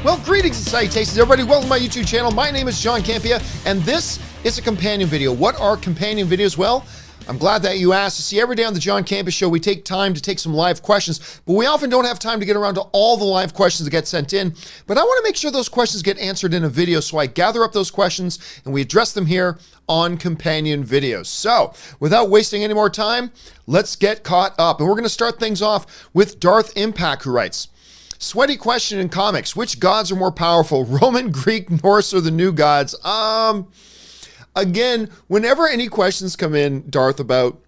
Well, greetings and salutations, everybody. Welcome to my YouTube channel. My name is John Campea, and this is a companion video. What are companion videos? Well, I'm glad that you asked. See, every day on the John Campea Show, we take time to take some live questions, but we often don't have time to get around to all the live questions that get sent in. But I want to make sure those questions get answered in a video, so I gather up those questions and we address them here on companion videos. So, without wasting any more time, let's get caught up. And we're going to start things off with Darth Impact, who writes, sweaty question in comics. Which gods are more powerful? Roman, Greek, Norse, or the new gods? Again, whenever any questions come in, Darth, about,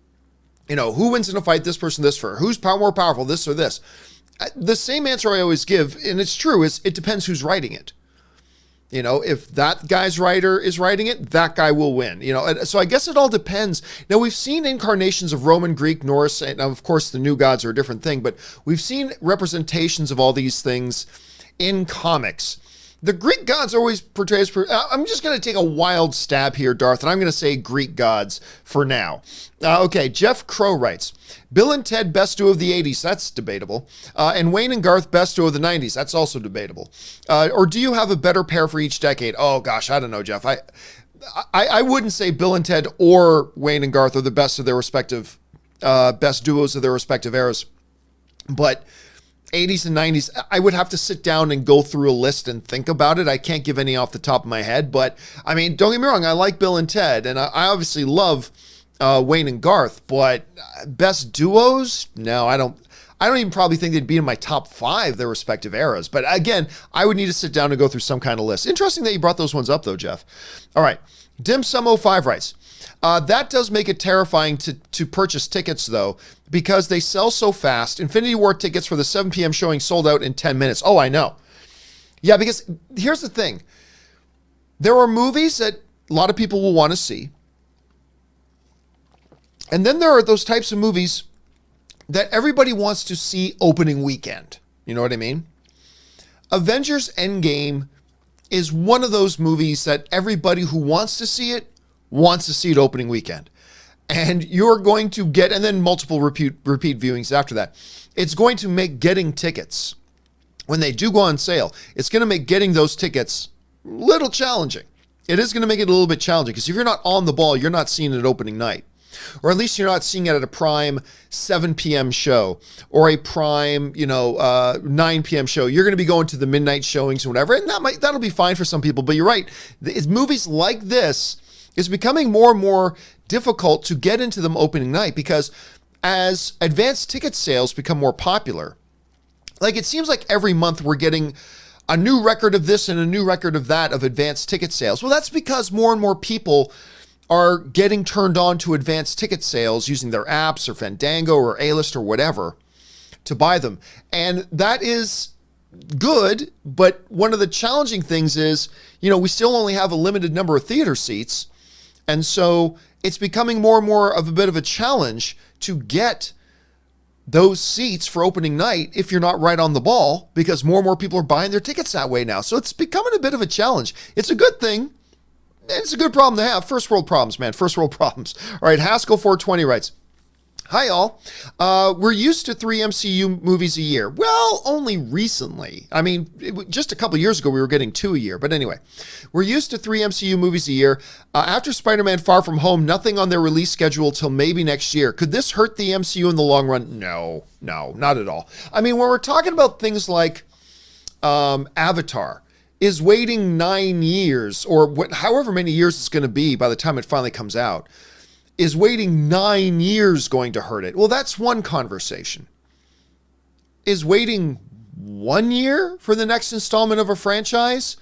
who wins in a fight, this person, this for, who's more powerful, this or this, the same answer I always give, and it's true, is it depends who's writing it. If that guy's writer is writing it, that guy will win. So I guess it all depends. Now, we've seen incarnations of Roman, Greek, Norse, and of course the new gods are a different thing, but we've seen representations of all these things in comics. The Greek gods are always portrayed as, I'm just going to take a wild stab here, Darth, and I'm going to say Greek gods for now. Okay, Jeff Crow writes, Bill and Ted, best duo of the 80s, that's debatable. And Wayne and Garth, best duo of the 90s, that's also debatable. Or do you have a better pair for each decade? Oh gosh, I don't know, Jeff. I wouldn't say Bill and Ted or Wayne and Garth are the best of their respective, best duos of their respective eras. But 80s and 90s, I would have to sit down and go through a list and think about it. I can't give any off the top of my head, but I mean, don't get me wrong, I like Bill and Ted, and I obviously love Wayne and Garth, but best duos? No, I don't even probably think they'd be in my top 5, their respective eras. But again, I would need to sit down and go through some kind of list. Interesting that you brought those ones up though, Jeff. All right, Dim-Sum05 writes, that does make it terrifying to purchase tickets, though, because they sell so fast. Infinity War tickets for the 7 p.m. showing sold out in 10 minutes. Oh, I know. Yeah, because here's the thing. There are movies that a lot of people will want to see. And then there are those types of movies that everybody wants to see opening weekend. You know what I mean? Avengers Endgame is one of those movies that everybody who wants to see it opening weekend. And you're going to get, and then multiple repeat viewings after that. It's going to make getting tickets, when they do go on sale, it's going to make getting those tickets a little challenging. It is going to make it a little bit challenging, because if you're not on the ball, you're not seeing it opening night. Or at least you're not seeing it at a prime 7 p.m. show or a prime, 9 p.m. show. You're going to be going to the midnight showings or whatever, and that'll be fine for some people. But you're right. Movies like this is becoming more and more difficult to get into them opening night, because as advanced ticket sales become more popular, like it seems like every month we're getting a new record of this and a new record of that of advanced ticket sales. Well, that's because more and more people are getting turned on to advanced ticket sales using their apps or Fandango or A-List or whatever to buy them. And that is good, but one of the challenging things is, we still only have a limited number of theater seats. And so it's becoming more and more of a bit of a challenge to get those seats for opening night if you're not right on the ball, because more and more people are buying their tickets that way now. So it's becoming a bit of a challenge. It's a good thing. It's a good problem to have. First world problems, man. First world problems. All right, Haskell420 writes, hi, all. We're used to 3 MCU movies a year. Well, only recently. I mean, just a couple years ago, we were getting 2 a year. But anyway, we're used to 3 MCU movies a year. After Spider-Man Far From Home, nothing on their release schedule till maybe next year. Could this hurt the MCU in the long run? No, not at all. I mean, when we're talking about things like Avatar, is waiting 9 years, or however many years it's going to be by the time it finally comes out, is waiting 9 years going to hurt it? Well, that's one conversation. Is waiting 1 year for the next installment of a franchise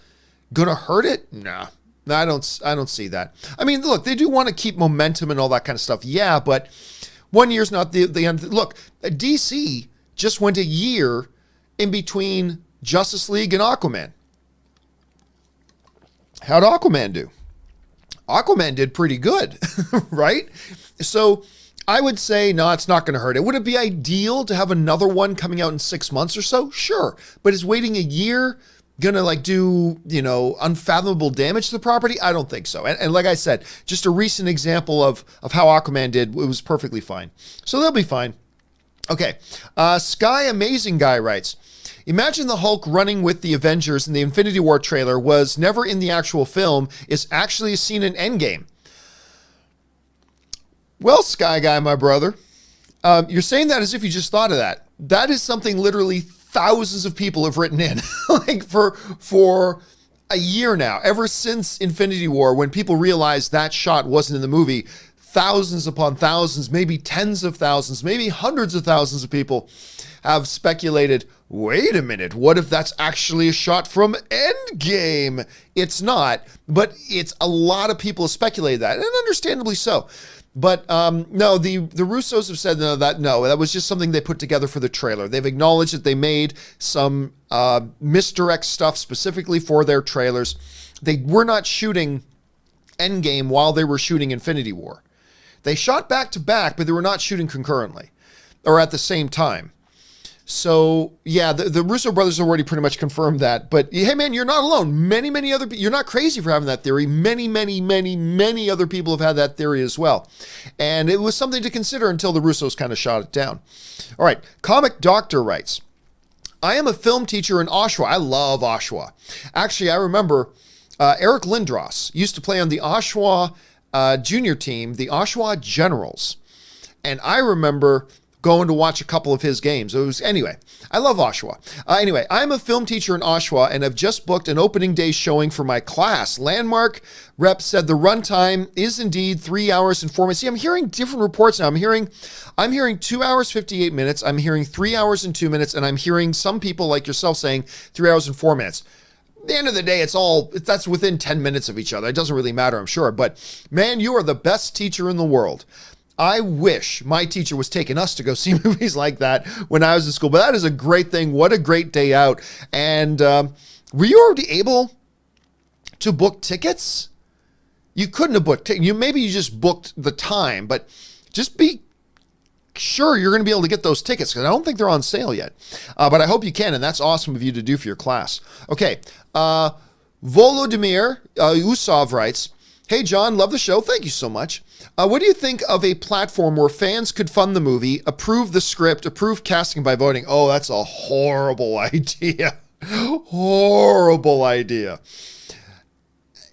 going to hurt it? Nah, I don't see that. I mean, look, they do want to keep momentum and all that kind of stuff. Yeah, but 1 year's not the end. Look, DC just went a year in between Justice League and Aquaman. How'd Aquaman do? Aquaman did pretty good, right? So I would say, no, it's not going to hurt it. Would it be ideal to have another one coming out in 6 months or so? Sure. But is waiting a year going to do, unfathomable damage to the property? I don't think so. And like I said, just a recent example of how Aquaman did, it was perfectly fine. So they'll be fine. Okay. Sky Amazing Guy writes, Imagine the Hulk running with the Avengers in the Infinity War trailer was never in the actual film, is actually a scene in Endgame. Well, Sky Guy, my brother, you're saying that as if you just thought of that. That is something literally thousands of people have written in, like for a year now, ever since Infinity War, when people realized that shot wasn't in the movie. Thousands upon thousands, maybe tens of thousands, maybe hundreds of thousands of people have speculated, wait a minute, what if that's actually a shot from Endgame? It's not, but it's a lot of people have speculated that, and understandably so. But no, the Russos have said that was just something they put together for the trailer. They've acknowledged that they made some misdirect stuff specifically for their trailers. They were not shooting Endgame while they were shooting Infinity War. They shot back to back, but they were not shooting concurrently or at the same time. So yeah, the Russo brothers have already pretty much confirmed that. But hey, man, you're not alone. Many other people. You're not crazy for having that theory. Many other people have had that theory as well. And it was something to consider until the Russos kind of shot it down. All right, Comic Doctor writes, I am a film teacher in Oshawa. I love Oshawa. Actually, I remember Eric Lindros used to play on the Oshawa junior team, the Oshawa Generals. And I remember going to watch a couple of his games. Anyway, I love Oshawa. Anyway, I'm a film teacher in Oshawa and have just booked an opening day showing for my class. Landmark rep said the runtime is indeed 3 hours and 4 minutes. See, I'm hearing different reports now. I'm hearing 2 hours, 58 minutes. I'm hearing 3 hours and 2 minutes. And I'm hearing some people like yourself saying 3 hours and 4 minutes. At the end of the day, that's within 10 minutes of each other. It doesn't really matter, I'm sure. But man, you are the best teacher in the world. I wish my teacher was taking us to go see movies like that when I was in school. But that is a great thing. What a great day out. And were you already able to book tickets? You couldn't have booked tickets. Maybe you just booked the time, but just be sure you're going to be able to get those tickets because I don't think they're on sale yet. But I hope you can, and that's awesome of you to do for your class. Okay. Volo Damir, Usov writes, hey, John, love the show. Thank you so much. What do you think of a platform where fans could fund the movie, approve the script, approve casting by voting? Oh, that's a horrible idea. Horrible idea.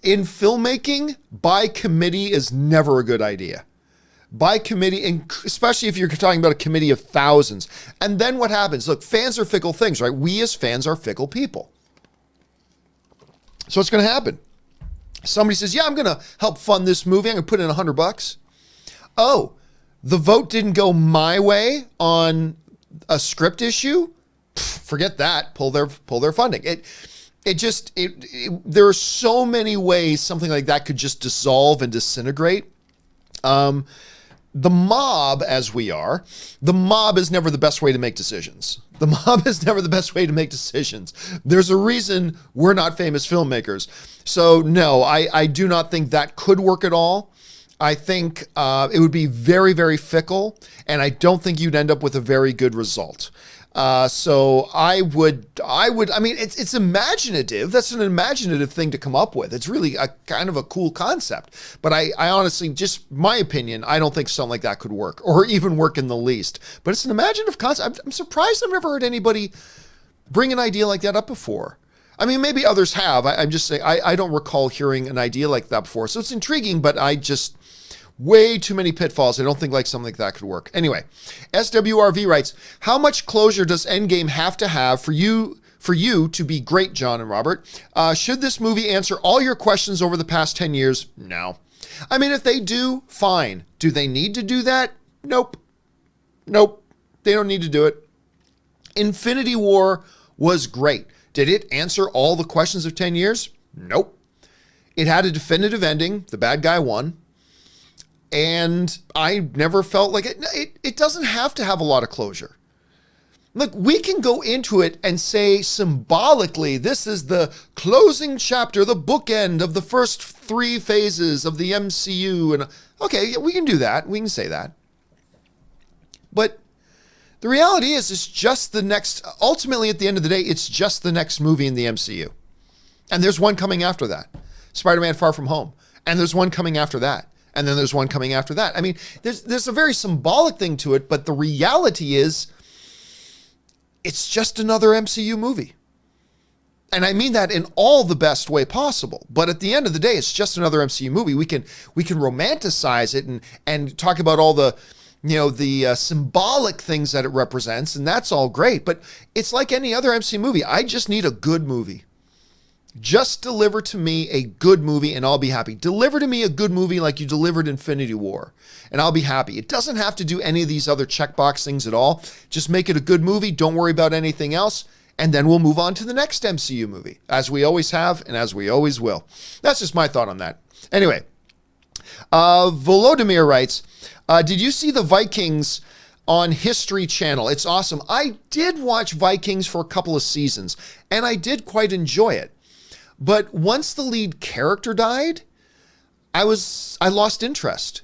In filmmaking, by committee is never a good idea. By committee, and especially if you're talking about a committee of thousands. And then what happens? Look, fans are fickle things, right? We as fans are fickle people. So what's going to happen? Somebody says, yeah, I'm going to help fund this movie. I'm going to put in $100. Oh, the vote didn't go my way on a script issue? Forget that. Pull their funding. There are so many ways something like that could just dissolve and disintegrate. The mob, as we are, the mob is never the best way to make decisions. The mob is never the best way to make decisions. There's a reason we're not famous filmmakers. So no, I do not think that could work at all. I think it would be very, very fickle, and I don't think you'd end up with a very good result. So I mean, it's imaginative. That's an imaginative thing to come up with. It's really a kind of a cool concept. But I honestly, just my opinion, I don't think something like that could work or even work in the least. But it's an imaginative concept. I'm surprised I've never heard anybody bring an idea like that up before. I mean, maybe others have. I'm just saying, I don't recall hearing an idea like that before. So it's intriguing, but way too many pitfalls. I don't think something like that could work. Anyway, SWRV writes, how much closure does Endgame have to have for you to be great, John and Robert? Should this movie answer all your questions over the past 10 years? No. I mean, if they do, fine. Do they need to do that? Nope. They don't need to do it. Infinity War was great. Did it answer all the questions of 10 years? Nope. It had a definitive ending. The bad guy won. And I never felt like it doesn't have to have a lot of closure. Look, we can go into it and say symbolically, this is the closing chapter, the bookend of the first 3 phases of the MCU. And okay, we can do that. We can say that. But the reality is, it's just the next, ultimately at the end of the day, it's just the next movie in the MCU. And there's one coming after that. Spider-Man Far From Home. And there's one coming after that. And then there's one coming after that. I mean, there's a very symbolic thing to it, but the reality is it's just another MCU movie. And I mean that in all the best way possible. But at the end of the day, it's just another MCU movie. We can romanticize it and talk about all the, the symbolic things that it represents, and that's all great. But it's like any other MCU movie. I just need a good movie. Just deliver to me a good movie and I'll be happy. Deliver to me a good movie like you delivered Infinity War and I'll be happy. It doesn't have to do any of these other checkbox things at all. Just make it a good movie. Don't worry about anything else. And then we'll move on to the next MCU movie, as we always have and as we always will. That's just my thought on that. Anyway, Volo Damir writes, did you see the Vikings on History Channel? It's awesome. I did watch Vikings for a couple of seasons and I did quite enjoy it. But once the lead character died, I lost interest.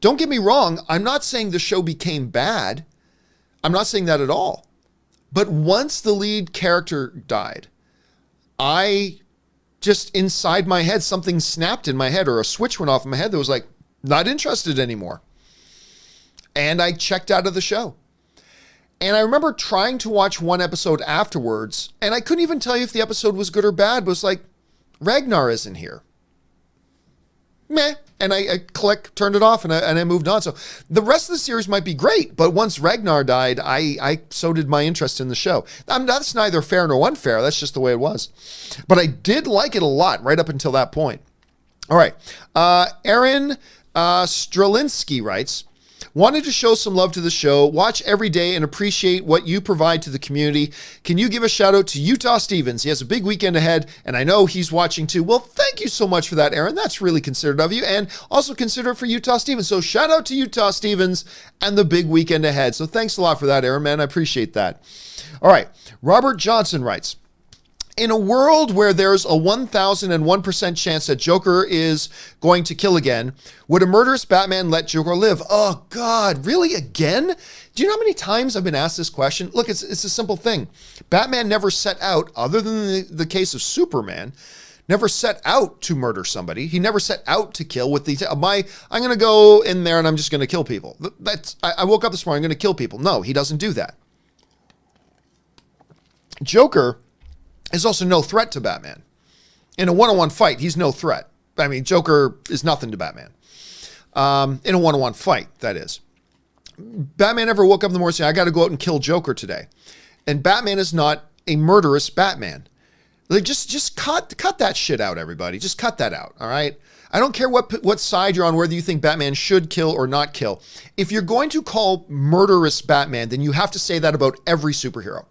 Don't get me wrong. I'm not saying the show became bad. I'm not saying that at all. But once the lead character died, I just inside my head, something snapped in my head or a switch went off in my head that was like, not interested anymore. And I checked out of the show. And I remember trying to watch one episode afterwards, and I couldn't even tell you if the episode was good or bad, but it was like, Ragnar isn't here. Meh. And I turned it off, and I moved on. So the rest of the series might be great, but once Ragnar died, so did my interest in the show. That's neither fair nor unfair. That's just the way it was. But I did like it a lot right up until that point. All right. Aaron Strelinsky writes, wanted to show some love to the show, watch every day and appreciate what you provide to the community. Can you give a shout out to Utah Stevens? He has a big weekend ahead and I know he's watching too. Well, thank you so much for that, Aaron. That's really considerate of you and also considerate for Utah Stevens. So shout out to Utah Stevens and the big weekend ahead. So thanks a lot for that, Aaron, man. I appreciate that. All right. Robert Johnson writes, in a world where there's a 1001% chance that Joker is going to kill again, would a murderous Batman let Joker live? Oh, God, really again? Do you know how many times I've been asked this question? Look, it's a simple thing. Batman never set out, other than the case of Superman, never set out to murder somebody. He never set out to kill with these, I'm going to go in there and I'm just going to kill people. I woke up this morning, I'm going to kill people. No, he doesn't do that. Joker is also no threat to Batman. In a one-on-one fight, he's no threat. I mean, Joker is nothing to Batman. In a one-on-one fight, that is. Batman never woke up in the morning saying, I got to go out and kill Joker today. And Batman is not a murderous Batman. Like, just cut that shit out, everybody. Just cut that out, all right? I don't care what side you're on, whether you think Batman should kill or not kill. If you're going to call murderous Batman, then you have to say that about every superhero.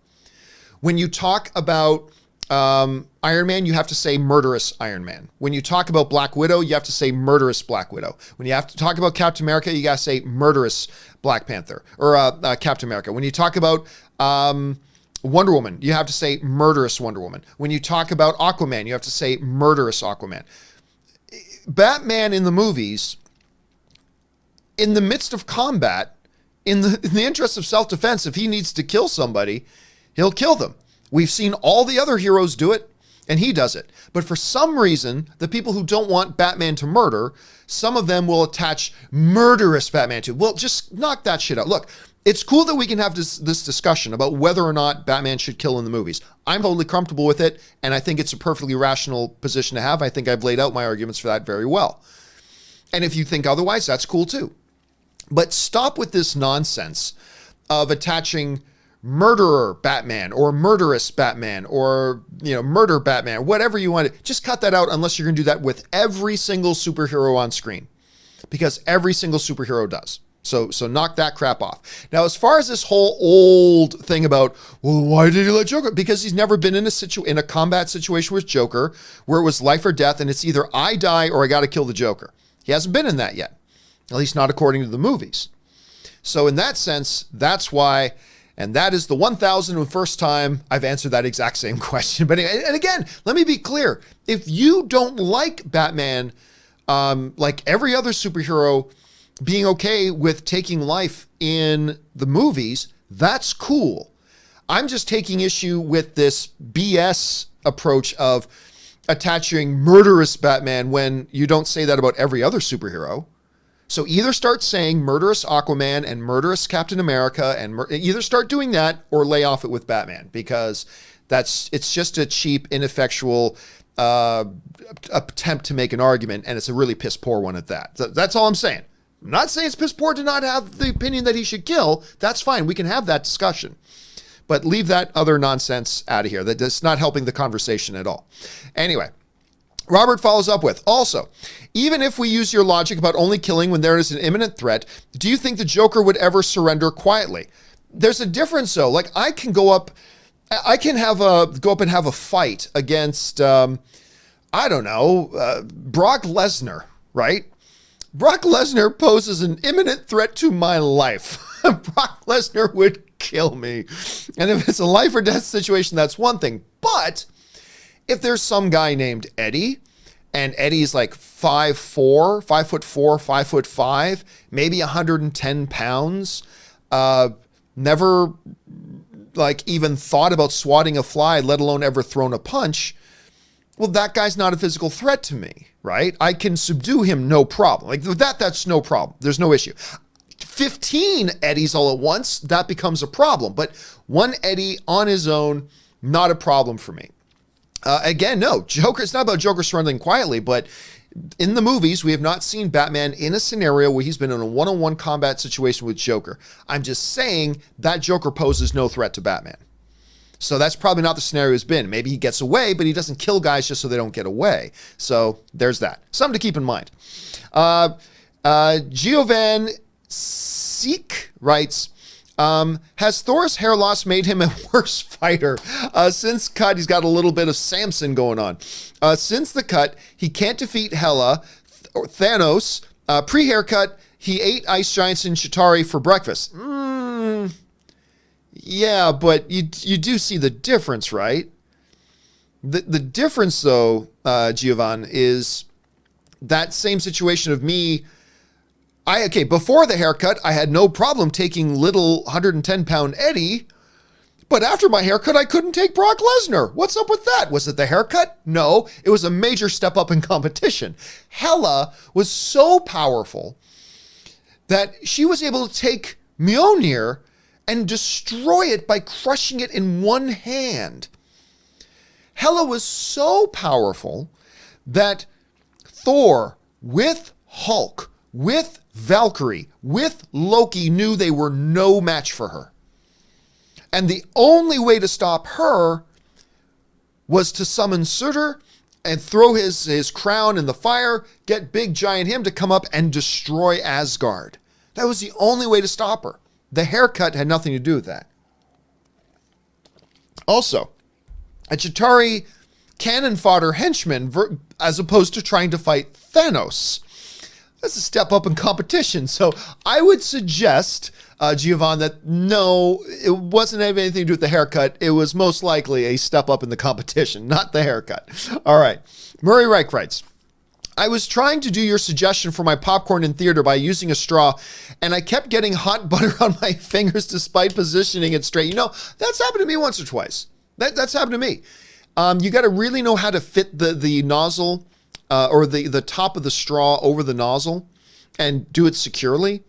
When you talk about Iron Man, you have to say murderous Iron Man. When you talk about Black Widow, you have to say murderous Black Widow. When you have to talk about Captain America, you got to say murderous Black Panther or Captain America. When you talk about Wonder Woman, you have to say murderous Wonder Woman. When you talk about Aquaman, you have to say murderous Aquaman. Batman in the movies, in the midst of combat, in the interest of self-defense, if he needs to kill somebody, he'll kill them. We've seen all the other heroes do it, and he does it. But for some reason, the people who don't want Batman to murder, some of them will attach murderous Batman to. Well, just knock that shit out. Look, it's cool that we can have this discussion about whether or not Batman should kill in the movies. I'm totally comfortable with it, and I think it's a perfectly rational position to have. I think I've laid out my arguments for that very well. And if you think otherwise, that's cool too. But stop with this nonsense of attaching murderer Batman or murderous Batman or, murder Batman, whatever you want to. Just cut that out unless you're going to do that with every single superhero on screen, because every single superhero does. So knock that crap off. Now, as far as this whole old thing about, well, why did he let Joker? Because he's never been in a combat situation with Joker where it was life or death and it's either I die or I got to kill the Joker. He hasn't been in that yet, at least not according to the movies. So in that sense, that's why. And that is the 1001st time I've answered that exact same question. But anyway, and again, let me be clear. If you don't like Batman, like every other superhero, being okay with taking life in the movies, that's cool. I'm just taking issue with this BS approach of attaching murderous Batman when you don't say that about every other superhero. So either start saying murderous Aquaman and murderous Captain America, and either start doing that or lay off it with Batman, because it's just a cheap, ineffectual attempt to make an argument, and it's a really piss poor one at that. So that's all I'm saying. I'm not saying it's piss poor to not have the opinion that he should kill. That's fine. We can have that discussion. But leave that other nonsense out of here. That's not helping the conversation at all. Anyway, Robert follows up with, also, even if we use your logic about only killing when there is an imminent threat, do you think the Joker would ever surrender quietly? There's a difference, though. Like, I can go up and have a fight against, Brock Lesnar, right? Brock Lesnar poses an imminent threat to my life. Brock Lesnar would kill me. And if it's a life or death situation, that's one thing. But if there's some guy named Eddie, and Eddie's like 5'4", 5'5", maybe 110 pounds, never like even thought about swatting a fly, let alone ever thrown a punch, well, that guy's not a physical threat to me, right? I can subdue him, no problem. Like that's no problem. There's no issue. 15 Eddies all at once, that becomes a problem. But one Eddie on his own, not a problem for me. Again, no, Joker, it's not about Joker surrendering quietly, but in the movies, we have not seen Batman in a scenario where he's been in a one-on-one combat situation with Joker. I'm just saying that Joker poses no threat to Batman. So that's probably not the scenario he's been. Maybe he gets away, but he doesn't kill guys just so they don't get away. So there's that. Something to keep in mind. Giovan Seek writes, has Thor's hair loss made him a worse fighter? Since cut, he's got a little bit of Samson going on. Since the cut, he can't defeat Hela or Thanos. Pre-haircut, he ate ice giants and Chitauri for breakfast. Yeah, but you do see the difference, right? The difference, though, Giovan, is that same situation of me. Before the haircut, I had no problem taking little 110-pound Eddie, but after my haircut, I couldn't take Brock Lesnar. What's up with that? Was it the haircut? No, it was a major step up in competition. Hela was so powerful that she was able to take Mjolnir and destroy it by crushing it in one hand. Hela was so powerful that Thor, with Hulk, with Valkyrie, with Loki, knew they were no match for her. And the only way to stop her was to summon Surtur and throw his crown in the fire, get big giant him to come up and destroy Asgard. That was the only way to stop her. The haircut had nothing to do with that. Also, a Chitauri cannon fodder henchman as opposed to trying to fight Thanos. That's a step up in competition. So I would suggest, Giovan, that no, it wasn't having anything to do with the haircut. It was most likely a step up in the competition, not the haircut. All right. Murray Reich writes, I was trying to do your suggestion for my popcorn in theater by using a straw, and I kept getting hot butter on my fingers despite positioning it straight. You know, that's happened to me once or twice. That's happened to me. You got to really know how to fit the nozzle or the top of the straw over the nozzle and do it securely.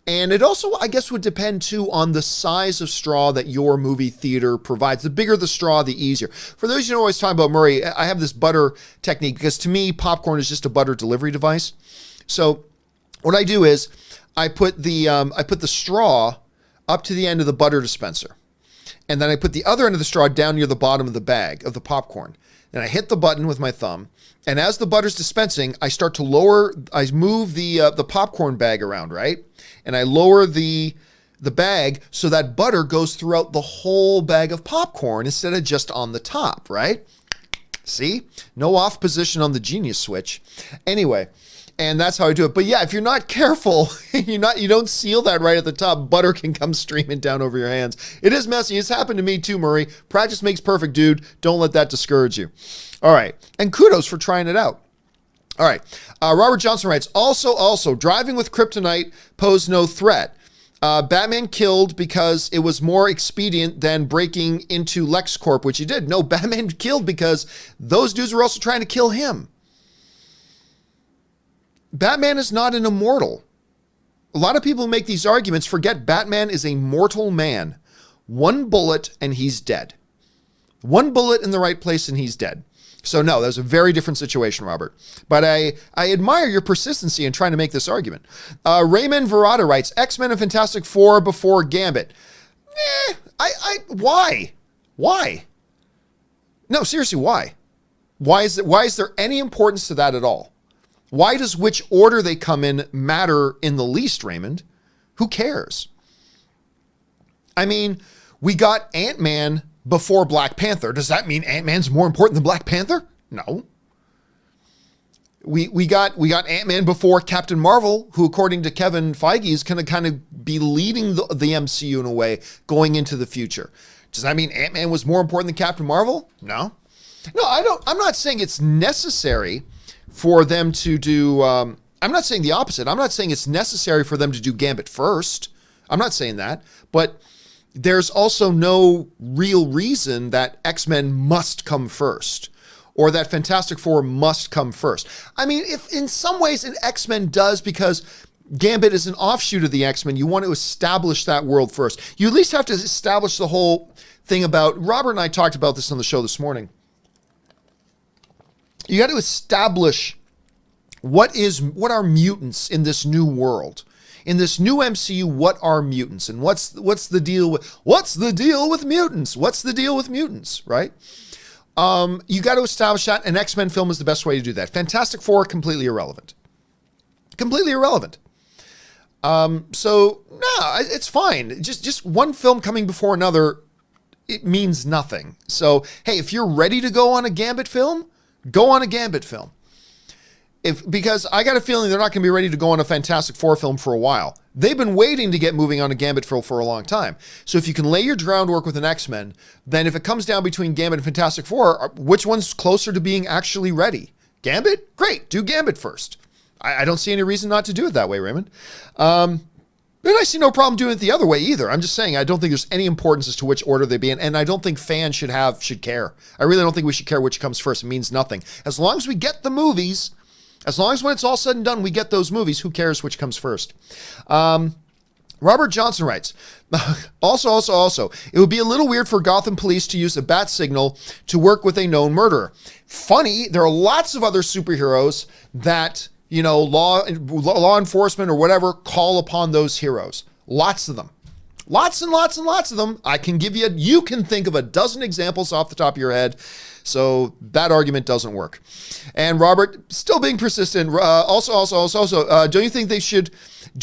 And it also, I guess, would depend, too, on the size of straw that your movie theater provides. The bigger the straw, the easier. For those who know always talking about, Murray, I have this butter technique because, to me, popcorn is just a butter delivery device. So what I do is I put the straw up to the end of the butter dispenser. And then I put the other end of the straw down near the bottom of the bag of the popcorn. And I hit the button with my thumb. And as the butter's dispensing, I move the popcorn bag around, right? And I lower the bag so that butter goes throughout the whole bag of popcorn instead of just on the top, right? See? No off position on the genius switch. Anyway, and that's how I do it. But yeah, if you're not careful, you don't seal that right at the top, butter can come streaming down over your hands. It is messy. It's happened to me too, Murray. Practice makes perfect, dude. Don't let that discourage you. All right. And kudos for trying it out. All right. Robert Johnson writes, also, driving with kryptonite posed no threat. Batman killed because it was more expedient than breaking into LexCorp, which he did. No, Batman killed because those dudes were also trying to kill him. Batman is not an immortal. A lot of people who make these arguments forget Batman is a mortal man. One bullet and he's dead. One bullet in the right place and he's dead. So no, that was a very different situation, Robert. But I admire your persistency in trying to make this argument. Raymond Verada writes, X-Men and Fantastic Four before Gambit. Why? Why? No, seriously, why? Why is there any importance to that at all? Why does which order they come in matter in the least, Raymond? Who cares? I mean, we got Ant-Man before Black Panther. Does that mean Ant-Man's more important than Black Panther? No. We got Ant-Man before Captain Marvel, who according to Kevin Feige is going to kind of be leading the MCU in a way going into the future. Does that mean Ant-Man was more important than Captain Marvel? No. No, I'm not saying it's necessary for them to do, I'm not saying the opposite. I'm not saying it's necessary for them to do Gambit first. I'm not saying that, but there's also no real reason that X-Men must come first or that Fantastic Four must come first. I mean, if in some ways an X-Men does because Gambit is an offshoot of the X-Men, you want to establish that world first. You at least have to establish the whole thing about, Robert and I talked about this on the show this morning. You got to establish what are mutants in this new world. In this new MCU, what are mutants? And what's the deal with mutants? What's the deal with mutants, right? You got to establish that. An X-Men film is the best way to do that. Fantastic Four, completely irrelevant. Completely irrelevant. So no, it's fine. Just one film coming before another, it means nothing. So hey, if you're ready to go on a Gambit film, go on a Gambit film. Because I got a feeling they're not going to be ready to go on a Fantastic Four film for a while. They've been waiting to get moving on a Gambit film for a long time. So if you can lay your groundwork with an X-Men, then if it comes down between Gambit and Fantastic Four, which one's closer to being actually ready? Gambit? Great, do Gambit first. I don't see any reason not to do it that way, Raymond. And I see no problem doing it the other way either. I'm just saying I don't think there's any importance as to which order they be in, and I don't think fans should care. I really don't think we should care which comes first. It means nothing. As long as we get the movies, as long as when it's all said and done, we get those movies, who cares which comes first? Robert Johnson writes, also, it would be a little weird for Gotham police to use a bat signal to work with a known murderer. Funny, there are lots of other superheroes that, law enforcement or whatever call upon those heroes. Lots of them. Lots and lots and lots of them. You can think of a dozen examples off the top of your head. So that argument doesn't work. And Robert, still being persistent, do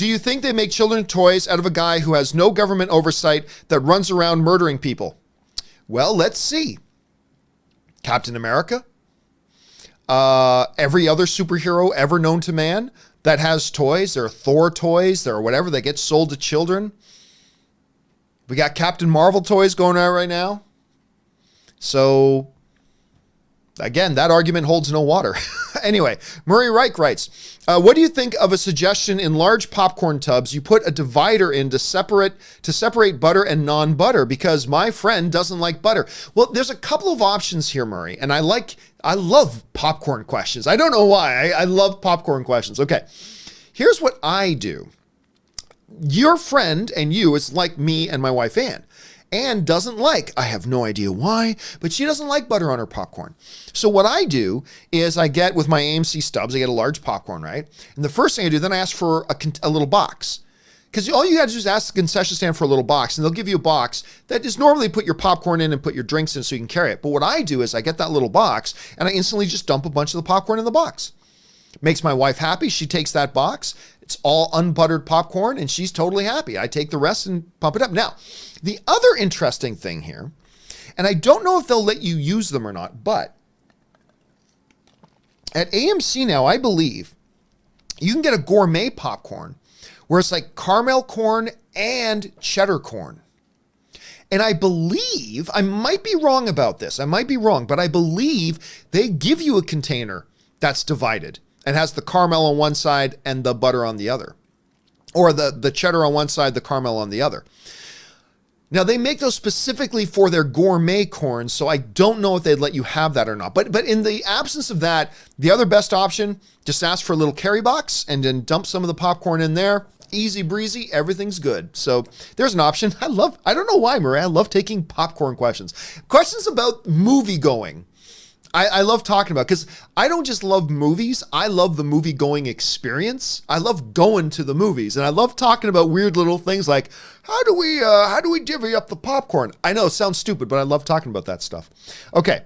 you think they make children toys out of a guy who has no government oversight that runs around murdering people? Well, let's see. Captain America? Every other superhero ever known to man that has toys. There are Thor toys, there are whatever that get sold to children. We got Captain Marvel toys going on right now. So again, that argument holds no water. Anyway, Murray Reich writes, what do you think of a suggestion in large popcorn tubs you put a divider in to separate butter and non-butter because my friend doesn't like butter? Well, there's a couple of options here, Murray, and I love popcorn questions. I don't know why. I love popcorn questions. Okay, here's what I do. Your friend and you is like me and my wife, Ann. Ann doesn't like, I have no idea why, but she doesn't like butter on her popcorn. So what I do is I get with my AMC stubs, I get a large popcorn, right? And the first thing I do, then I ask for a little box. Because all you got to do is ask the concession stand for a little box, and they'll give you a box that is normally put your popcorn in and put your drinks in so you can carry it. But what I do is I get that little box, and I instantly just dump a bunch of the popcorn in the box. Makes my wife happy. She takes that box. It's all unbuttered popcorn, and she's totally happy. I take the rest and pump it up. Now, the other interesting thing here, and I don't know if they'll let you use them or not, but at AMC now, I believe you can get a gourmet popcorn where it's like caramel corn and cheddar corn. And I believe, I might be wrong about this. I might be wrong, but I believe they give you a container that's divided and has the caramel on one side and the butter on the other. Or the cheddar on one side, the caramel on the other. Now, they make those specifically for their gourmet corn, so I don't know if they'd let you have that or not. But in the absence of that, the other best option, just ask for a little carry box and then dump some of the popcorn in there. easy breezy, everything's good. So there's an option. I don't know why, Murray, I love taking popcorn questions. Questions about movie going. I love talking about, because I don't just love movies, I love the movie going experience. I love going to the movies, and I love talking about weird little things like, how do we divvy up the popcorn? I know it sounds stupid, but I love talking about that stuff. Okay.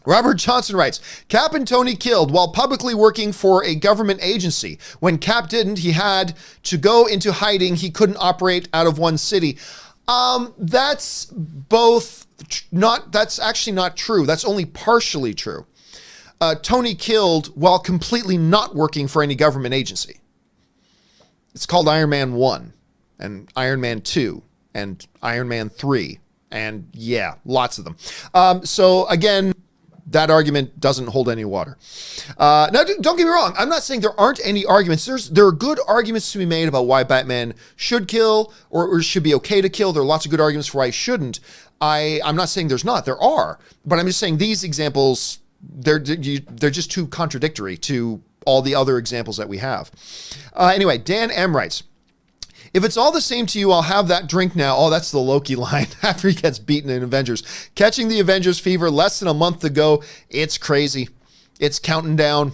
Robert Johnson writes, Cap and Tony killed while publicly working for a government agency. When Cap didn't, he had to go into hiding. He couldn't operate out of one city. That's actually not true. That's only partially true. Tony killed while completely not working for any government agency. It's called Iron Man 1 and Iron Man 2 and Iron Man 3. And yeah, lots of them. So again, that argument doesn't hold any water. Now, don't get me wrong. I'm not saying there aren't any arguments. There are good arguments to be made about why Batman should kill or should be okay to kill. There are lots of good arguments for why he shouldn't. I'm not saying there's not. There are. But I'm just saying these examples, they're just too contradictory to all the other examples that we have. Anyway, Dan M. writes, if it's all the same to you, I'll have that drink now. Oh, that's the Loki line after he gets beaten in Avengers. Catching the Avengers fever less than a month ago. It's crazy. It's counting down.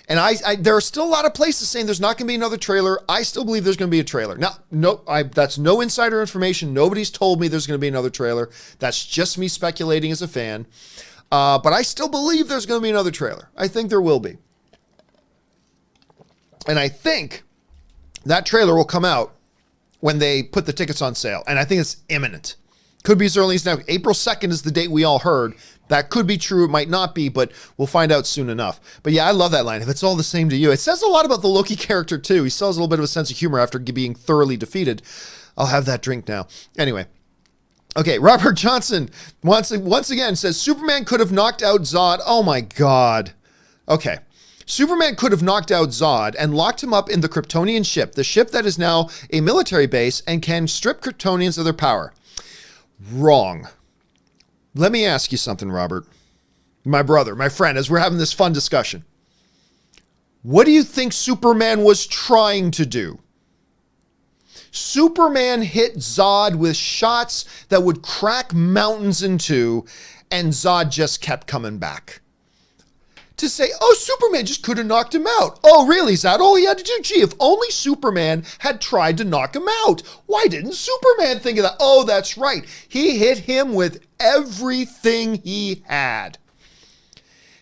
And there are still a lot of places saying there's not going to be another trailer. I still believe there's going to be a trailer. Now, that's no insider information. Nobody's told me there's going to be another trailer. That's just me speculating as a fan. But I still believe there's going to be another trailer. I think there will be. And I think that trailer will come out when they put the tickets on sale. And I think it's imminent. Could be as early as now. April 2nd is the date we all heard. That could be true. It might not be, but we'll find out soon enough. But yeah, I love that line. If it's all the same to you. It says a lot about the Loki character too. He still has a little bit of a sense of humor after being thoroughly defeated. I'll have that drink now. Anyway. Okay, Robert Johnson once again says, Superman could have knocked out Zod. Oh my God. Okay. Superman could have knocked out Zod and locked him up in the Kryptonian ship, the ship that is now a military base and can strip Kryptonians of their power. Wrong. Let me ask you something, Robert. My brother, my friend, as we're having this fun discussion. What do you think Superman was trying to do? Superman hit Zod with shots that would crack mountains in two, and Zod just kept coming back. To say, oh, Superman just could have knocked him out. Oh, really? Is that all he had to do? Gee, if only Superman had tried to knock him out. Why didn't Superman think of that? Oh, that's right. He hit him with everything he had.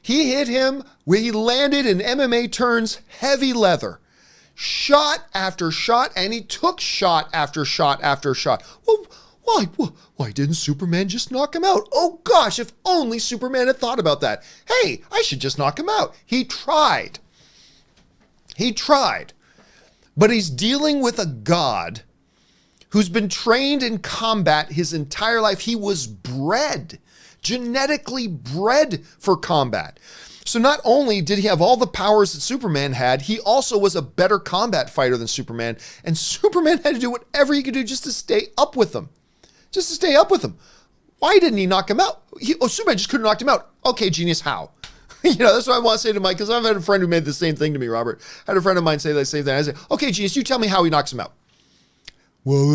He hit him where he landed in MMA terms, heavy leather. Shot after shot, and he took shot after shot after shot. Well, why didn't Superman just knock him out? Oh gosh, if only Superman had thought about that. Hey, I should just knock him out. He tried. He tried. But he's dealing with a god who's been trained in combat his entire life. He was bred, genetically bred for combat. So not only did he have all the powers that Superman had, he also was a better combat fighter than Superman. And Superman had to do whatever he could do just to stay up with him. Just to stay up with him. Why didn't he knock him out? Superman just couldn't have knocked him out. Okay, genius, how? That's what I want to say to Mike, because I've had a friend who made the same thing to me, Robert. I had a friend of mine say the same thing. I said, okay, genius, you tell me how he knocks him out. Well,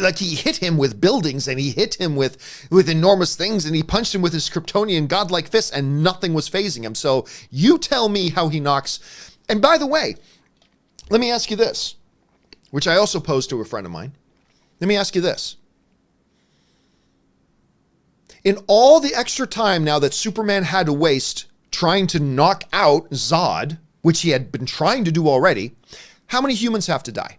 like he hit him with buildings, and he hit him with enormous things, and he punched him with his Kryptonian godlike fists, and nothing was phasing him. So you tell me how he knocks. And by the way, let me ask you this, which I also posed to a friend of mine. Let me ask you this. In all the extra time now that Superman had to waste trying to knock out Zod, which he had been trying to do already, how many humans have to die?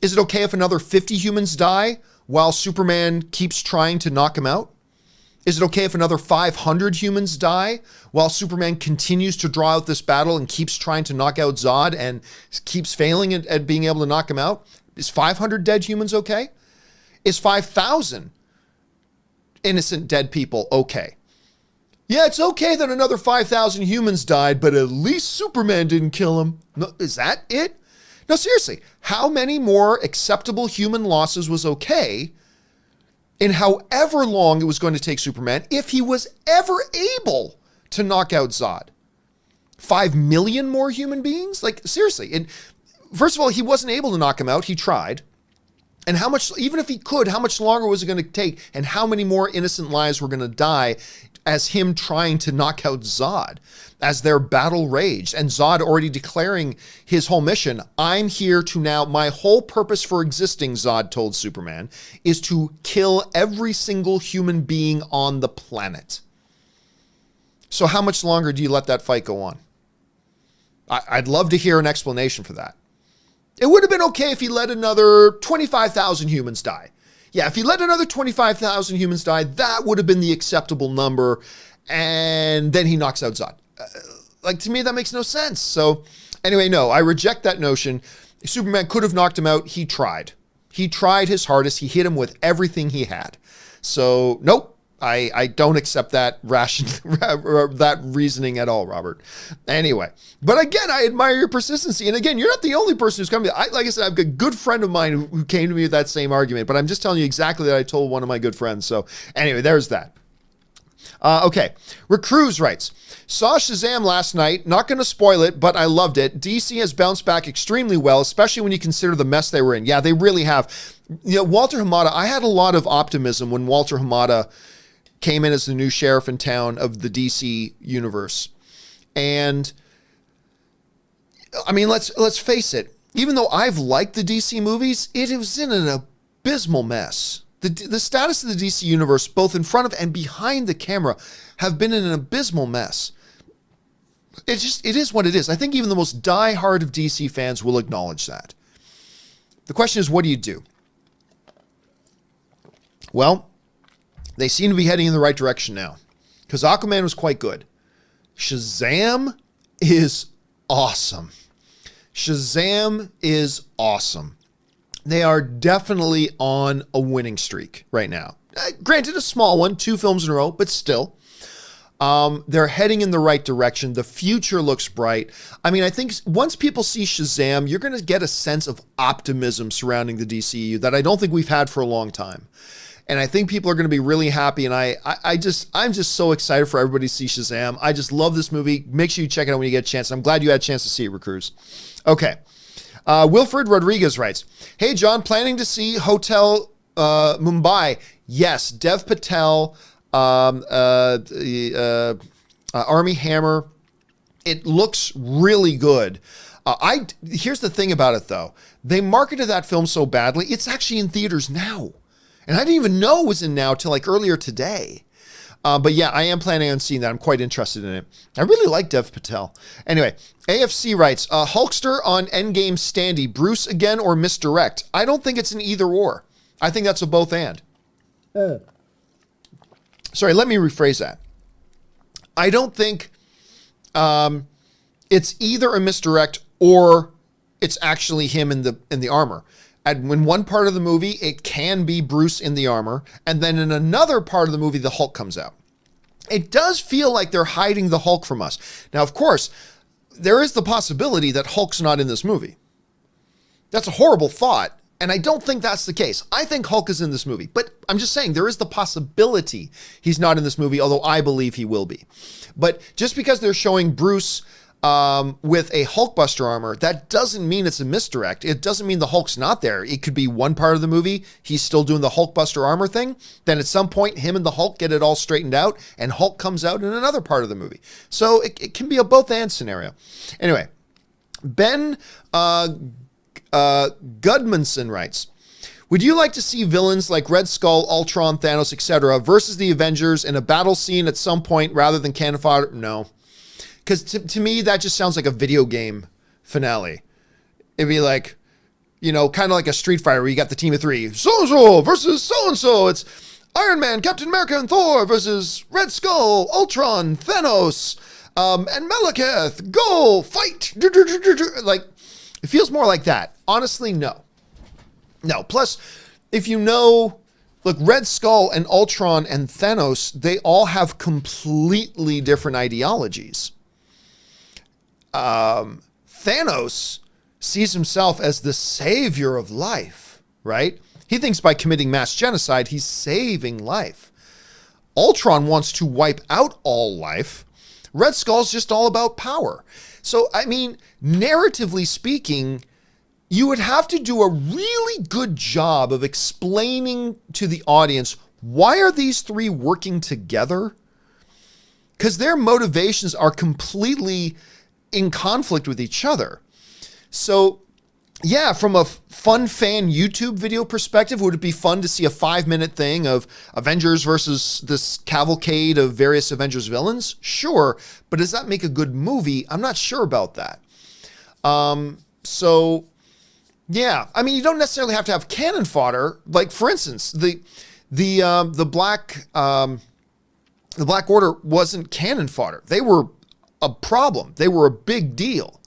Is it okay if another 50 humans die while Superman keeps trying to knock him out? Is it okay if another 500 humans die while Superman continues to draw out this battle and keeps trying to knock out Zod and keeps failing at being able to knock him out? Is 500 dead humans okay? Is 5,000 innocent dead people okay? Yeah, it's okay that another 5,000 humans died, but at least Superman didn't kill him. No, is that it? No, seriously, how many more acceptable human losses was okay in however long it was going to take Superman if he was ever able to knock out Zod? 5 million more human beings? Like, seriously. And first of all, he wasn't able to knock him out. He tried. And how much, even if he could, how much longer was it going to take? And how many more innocent lives were going to die as him trying to knock out Zod, as their battle raged, and Zod already declaring his whole mission? I'm here to now, my whole purpose for existing, Zod told Superman, is to kill every single human being on the planet. So how much longer do you let that fight go on? I'd love to hear an explanation for that. It would have been okay if he let another 25,000 humans die. Yeah, if he let another 25,000 humans die, that would have been the acceptable number. And then he knocks out Zod. Like, to me, that makes no sense. So anyway, no, I reject that notion. Superman could have knocked him out. He tried. He tried his hardest. He hit him with everything he had. So nope. I don't accept that that reasoning at all, Robert. Anyway, but again, I admire your persistency. And again, you're not the only person who's come to me. Like I said, I've got a good friend of mine who came to me with that same argument, but I'm just telling you exactly that I told one of my good friends. So anyway, there's that. Okay, Rick Cruz writes, saw Shazam last night. Not going to spoil it, but I loved it. DC has bounced back extremely well, especially when you consider the mess they were in. Yeah, they really have. You know, Walter Hamada, I had a lot of optimism when Walter Hamada came in as the new sheriff in town of the DC universe. And I mean, let's face it, even though I've liked the DC movies, it was in an abysmal mess. The status of the DC universe, both in front of and behind the camera, have been in an abysmal mess. It is what it is. I think even the most diehard of DC fans will acknowledge that. The question is, what do you do? Well, they seem to be heading in the right direction now, because Aquaman was quite good. Shazam is awesome. Shazam is awesome. They are definitely on a winning streak right now. Granted, a small one, 2 films in a row, but still. They're heading in the right direction. The future looks bright. I mean, I think once people see Shazam, you're going to get a sense of optimism surrounding the DCEU that I don't think we've had for a long time. And I think people are going to be really happy. And I'm just so excited for everybody to see Shazam. I just love this movie. Make sure you check it out when you get a chance. I'm glad you had a chance to see it, Recruits. Okay. Wilfred Rodriguez writes, hey, John, planning to see Hotel Mumbai? Yes. Dev Patel, Army Hammer. It looks really good. Here's the thing about it, though. They marketed that film so badly. It's actually in theaters now. And I didn't even know it was in now till like earlier today. But yeah, I am planning on seeing that. I'm quite interested in it. I really like Dev Patel. Anyway, AFC writes, Hulkster on Endgame standee, Bruce again or misdirect? I don't think it's an either or. I think that's a both and. Sorry, let me rephrase that. I don't think it's either a misdirect or it's actually him in the armor. And in one part of the movie, it can be Bruce in the armor. And then in another part of the movie, the Hulk comes out. It does feel like they're hiding the Hulk from us. Now, of course, there is the possibility that Hulk's not in this movie. That's a horrible thought. And I don't think that's the case. I think Hulk is in this movie. But I'm just saying there is the possibility he's not in this movie, although I believe he will be. But just because they're showing Bruce with a Hulkbuster armor, that doesn't mean it's a misdirect. It doesn't mean the Hulk's not there. It could be one part of the movie, he's still doing the Hulkbuster armor thing. Then at some point, him and the Hulk get it all straightened out, and Hulk comes out in another part of the movie. So it can be a both and scenario. Anyway, Ben Gudmundsson writes, would you like to see villains like Red Skull, Ultron, Thanos, etc. versus the Avengers in a battle scene at some point rather than cannon fodder? No. Because to me, that just sounds like a video game finale. It'd be like, you know, kind of like a Street Fighter where you got the team of 3. So-and-so versus so-and-so. It's Iron Man, Captain America, and Thor versus Red Skull, Ultron, Thanos, and Malekith. Go, fight. Like, it feels more like that. Honestly, no. No. Plus, if you know, look, Red Skull and Ultron and Thanos, they all have completely different ideologies. Thanos sees himself as the savior of life, right? He thinks by committing mass genocide, he's saving life. Ultron wants to wipe out all life. Red Skull's just all about power. So, I mean, narratively speaking, you would have to do a really good job of explaining to the audience, why are these three working together? Because their motivations are completely in conflict with each other. So, yeah, from a fun fan YouTube video perspective, would it be fun to see a 5-minute thing of Avengers versus this cavalcade of various Avengers villains? Sure, but does that make a good movie? I'm not sure about that. So, yeah, I mean, you don't necessarily have to have cannon fodder. Like, for instance, the Black Order wasn't cannon fodder. They were a problem. They were a big deal.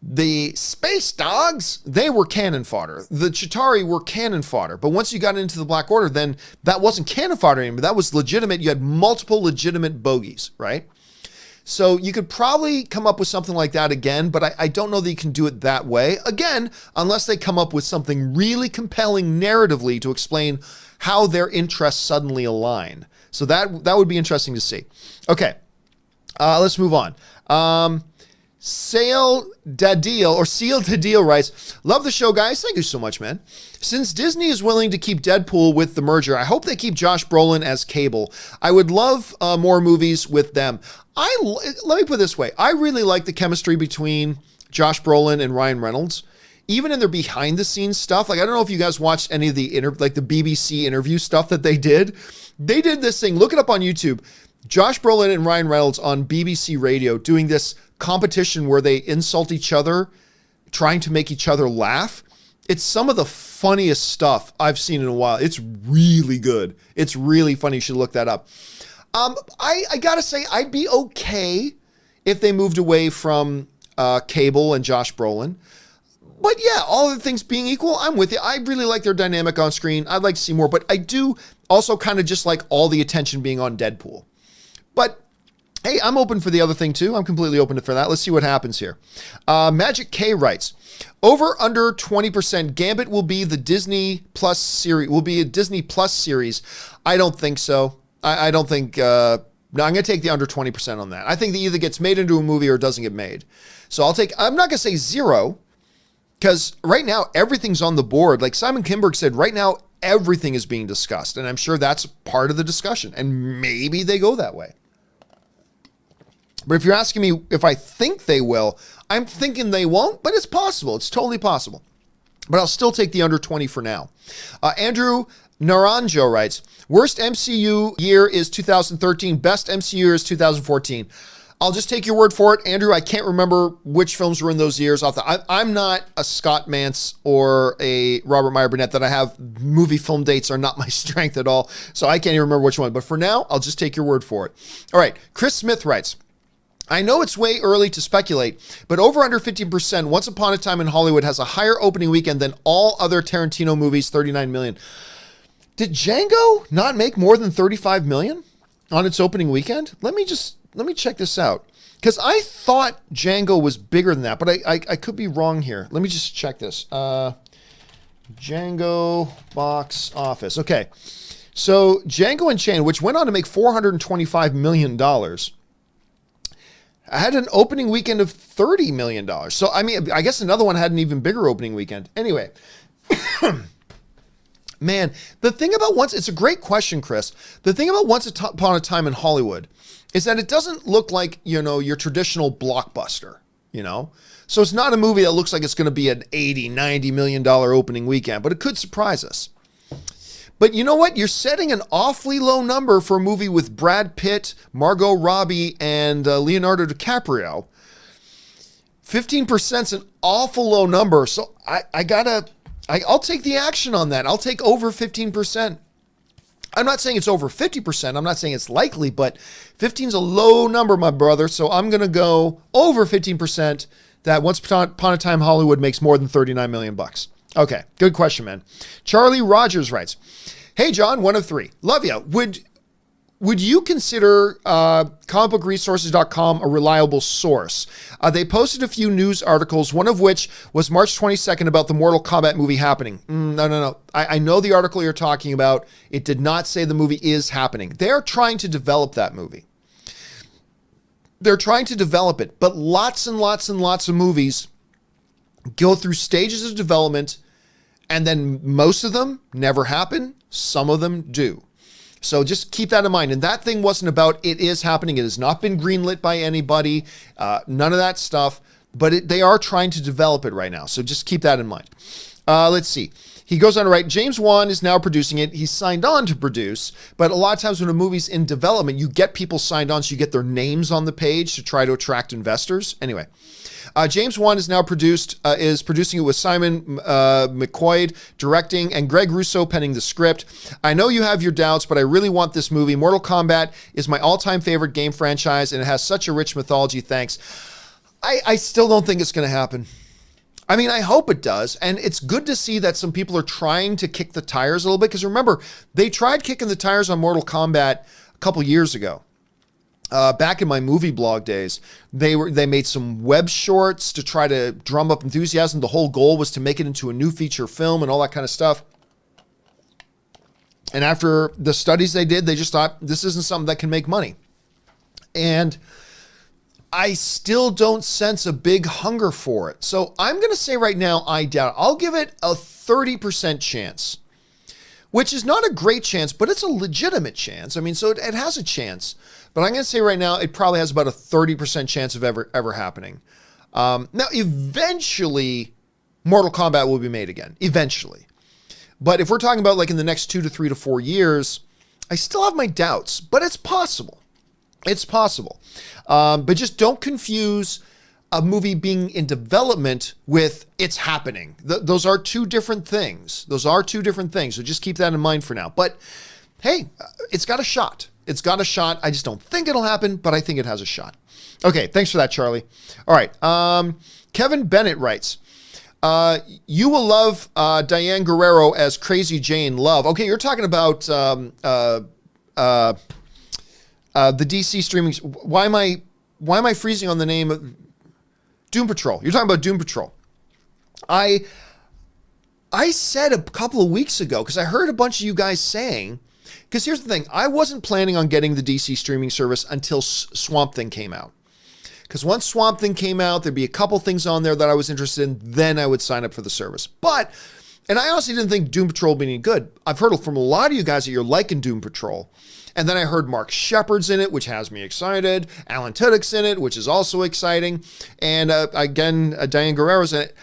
The Space Dogs, they were cannon fodder. The Chitauri were cannon fodder. But once you got into the Black Order, then that wasn't cannon fodder anymore. That was legitimate. You had multiple legitimate bogeys, right? So you could probably come up with something like that again, but I don't know that you can do it that way. Again, unless they come up with something really compelling narratively to explain how their interests suddenly align. So that would be interesting to see. Okay, let's move on. Seal Dadil writes, love the show, guys. Thank you so much, man. Since Disney is willing to keep Deadpool with the merger, I hope they keep Josh Brolin as Cable. I would love more movies with them. Let me put it this way. I really like the chemistry between Josh Brolin and Ryan Reynolds. Even in their behind the scenes stuff. Like, I don't know if you guys watched any of the the BBC interview stuff that they did. They did this thing. Look it up on YouTube. Josh Brolin and Ryan Reynolds on BBC Radio doing this competition where they insult each other, trying to make each other laugh. It's some of the funniest stuff I've seen in a while. It's really good. It's really funny. You should look that up. I gotta say, I'd be okay if they moved away from Cable and Josh Brolin. But yeah, all other things being equal, I'm with you. I really like their dynamic on screen. I'd like to see more, but I do also kind of just like all the attention being on Deadpool. But hey, I'm open for the other thing too. I'm completely open for that. Let's see what happens here. Magic K writes, over under 20%, Gambit will be the Disney Plus series. Will be a Disney Plus series. I don't think so. I don't think. No, I'm going to take the under 20% on that. I think that either gets made into a movie or it doesn't get made. So I'm not going to say 0, because right now everything's on the board. Like Simon Kinberg said, right now everything is being discussed, and I'm sure that's part of the discussion. And maybe they go that way. But if you're asking me if I think they will, I'm thinking they won't, but it's possible. It's totally possible. But I'll still take the under 20 for now. Andrew Naranjo writes, worst MCU year is 2013. Best MCU year is 2014. I'll just take your word for it, Andrew. I can't remember which films were in those years. I'm not a Scott Mantz or a Robert Meyer Burnett that I have movie film dates are not my strength at all. So I can't even remember which one. But for now, I'll just take your word for it. All right. Chris Smith writes, I know it's way early to speculate, but over under 15%, Once Upon a Time in Hollywood has a higher opening weekend than all other Tarantino movies, 39 million. Did Django not make more than 35 million on its opening weekend? Let me check this out, because I thought Django was bigger than that, but I could be wrong here. Let me just check this. Django box office. Okay, so Django Unchained, which went on to make $425 million, had an opening weekend of $30 million. So, I mean, I guess another one had an even bigger opening weekend. Anyway, man, the thing about it's a great question, Chris. The thing about Once Upon a Time in Hollywood is that it doesn't look like, your traditional blockbuster, So it's not a movie that looks like it's going to be an $80, $90 million opening weekend, but it could surprise us. But you know what? You're setting an awfully low number for a movie with Brad Pitt, Margot Robbie, and Leonardo DiCaprio. 15% is an awful low number. So I'll take the action on that. I'll take over 15%. I'm not saying it's over 50%. I'm not saying it's likely, but 15 is a low number, my brother. So I'm going to go over 15% that Once Upon a Time Hollywood makes more than 39 million bucks. Okay, good question, man. Charlie Rogers writes, hey, John, 1 of 3. Love ya. Would you consider comicbookresources.com a reliable source? They posted a few news articles, one of which was March 22nd about the Mortal Kombat movie happening. No. I know the article you're talking about. It did not say the movie is happening. They're trying to develop that movie. They're trying to develop it, but lots and lots and lots of movies go through stages of development, and then most of them never happen. Some of them do. So just keep that in mind. And that thing wasn't about it is happening. It has not been greenlit by anybody. None of that stuff. But they are trying to develop it right now. So just keep that in mind. Let's see. He goes on to write, James Wan is now producing it. He's signed on to produce, but a lot of times when a movie's in development, you get people signed on, so you get their names on the page to try to attract investors. Anyway, James Wan is now is producing it with Simon McQuoid directing and Greg Russo penning the script. I know you have your doubts, but I really want this movie. Mortal Kombat is my all-time favorite game franchise, and it has such a rich mythology. Thanks. I still don't think it's going to happen. I mean, I hope it does. And it's good to see that some people are trying to kick the tires a little bit. Because remember, they tried kicking the tires on Mortal Kombat a couple years ago. Back in my movie blog days, they made some web shorts to try to drum up enthusiasm. The whole goal was to make it into a new feature film and all that kind of stuff. And after the studies they did, they just thought, this isn't something that can make money. And I still don't sense a big hunger for it. So I'm going to say right now, I doubt it. I'll give it a 30% chance, which is not a great chance, but it's a legitimate chance. I mean, so it has a chance. But I'm going to say right now, it probably has about a 30% chance of ever happening. Now, eventually, Mortal Kombat will be made again. Eventually. But if we're talking about like in the next 2 to 3 to 4 years, I still have my doubts, but it's possible. It's possible. But just don't confuse a movie being in development with it's happening. Those are two different things. So just keep that in mind for now. But hey, it's got a shot. It's got a shot. I just don't think it'll happen, but I think it has a shot. Okay, thanks for that, Charlie. All right. Kevin Bennett writes, you will love Diane Guerrero as Crazy Jane Love. Okay, you're talking about the DC streaming. Why am I freezing on the name of Doom Patrol? You're talking about Doom Patrol. I said a couple of weeks ago, because I heard a bunch of you guys saying, because here's the thing, I wasn't planning on getting the DC streaming service until Swamp Thing came out. Because once Swamp Thing came out, there'd be a couple things on there that I was interested in, then I would sign up for the service. And I honestly didn't think Doom Patrol would be any good. I've heard from a lot of you guys that you're liking Doom Patrol. And then I heard Mark Shepard's in it, which has me excited. Alan Tudyk's in it, which is also exciting. And again, Diane Guerrero's in it.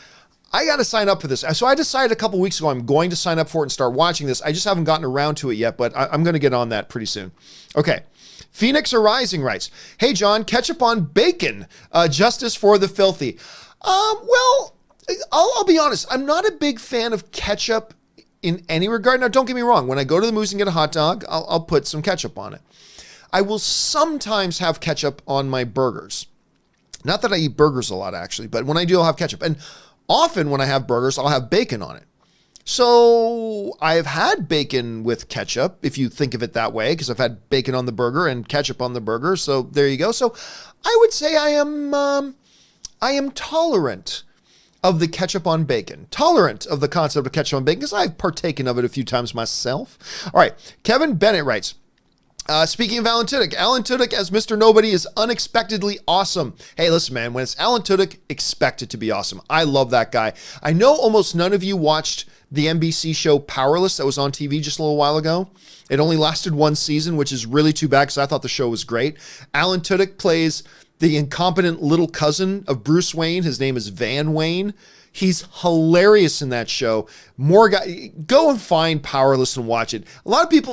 I got to sign up for this. So I decided a couple weeks ago I'm going to sign up for it and start watching this. I just haven't gotten around to it yet, but I'm going to get on that pretty soon. Okay. Phoenix Arising writes, hey, John, ketchup on bacon. Justice for the filthy. Well, I'll be honest. I'm not a big fan of ketchup in any regard. Now, don't get me wrong. When I go to the movies and get a hot dog, I'll put some ketchup on it. I will sometimes have ketchup on my burgers. Not that I eat burgers a lot, actually, but when I do, I'll have ketchup. And often when I have burgers, I'll have bacon on it. So I've had bacon with ketchup, if you think of it that way, because I've had bacon on the burger and ketchup on the burger. So there you go. So I would say I am tolerant of the ketchup on bacon. Tolerant of the concept of ketchup on bacon, because I've partaken of it a few times myself. All right. Kevin Bennett writes, speaking of Alan Tudyk as Mr. Nobody is unexpectedly awesome. Hey, listen, man, when it's Alan Tudyk, expect it to be awesome. I love that guy. I know almost none of you watched the NBC show Powerless that was on TV just a little while ago. It only lasted one season, which is really too bad because I thought the show was great. Alan Tudyk plays the incompetent little cousin of Bruce Wayne. His name is Van Wayne. He's hilarious in that show. Go and find Powerless and watch it.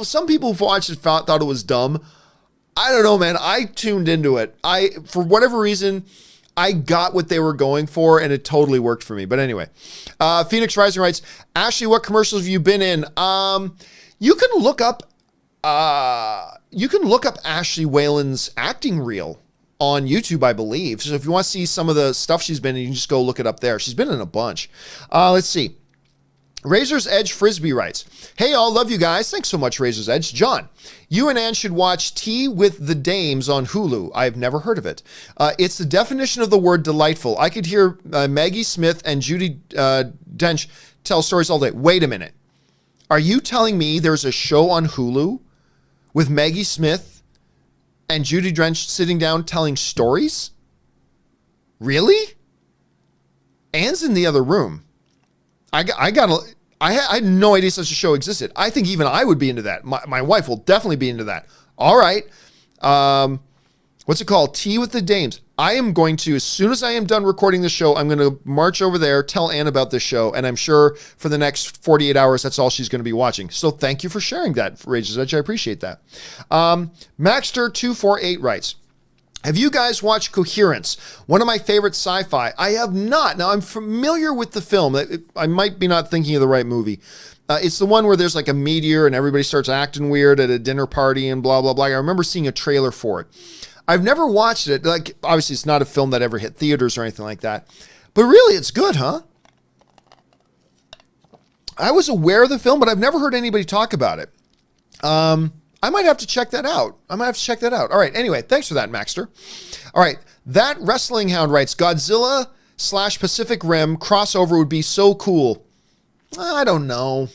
Some people who've watched it thought it was dumb. I don't know, man. I tuned into it. For whatever reason, I got what they were going for, and it totally worked for me. But anyway, Phoenix Rising writes, Ashley, what commercials have you been in? You can look up Ashley Whalen's acting reel on YouTube, I believe. So if you want to see some of the stuff she's been in, you can just go look it up there. She's been in a bunch. Let's see. Razor's Edge Frisbee writes, hey, all, love you guys. Thanks so much, Razor's Edge. John, you and Ann should watch Tea with the Dames on Hulu. I've never heard of it. It's the definition of the word delightful. I could hear Maggie Smith and Judi Dench tell stories all day. Wait a minute. Are you telling me there's a show on Hulu with Maggie Smith and Judi Dench sitting down telling stories? Really? Anne's in the other room. I had no idea such a show existed. I think even I would be into that. My wife will definitely be into that. All right. What's it called? Tea with the Dames. I am going to, as soon as I am done recording the show, I'm going to march over there, tell Anne about this show, and I'm sure for the next 48 hours, that's all she's going to be watching. So thank you for sharing that, Rage's Edge. I appreciate that. Maxtor248 writes, have you guys watched Coherence? One of my favorite sci-fi. I have not. Now, I'm familiar with the film. I might be not thinking of the right movie. It's the one where there's like a meteor and everybody starts acting weird at a dinner party and blah, blah, blah. I remember seeing a trailer for it. I've never watched it. Like, obviously, it's not a film that ever hit theaters or anything like that. But really, it's good, huh? I was aware of the film, but I've never heard anybody talk about it. I might have to check that out. All right. Anyway, thanks for that, Maxtor. All right. That Wrestling Hound writes, Godzilla/Pacific Rim crossover would be so cool. I don't know.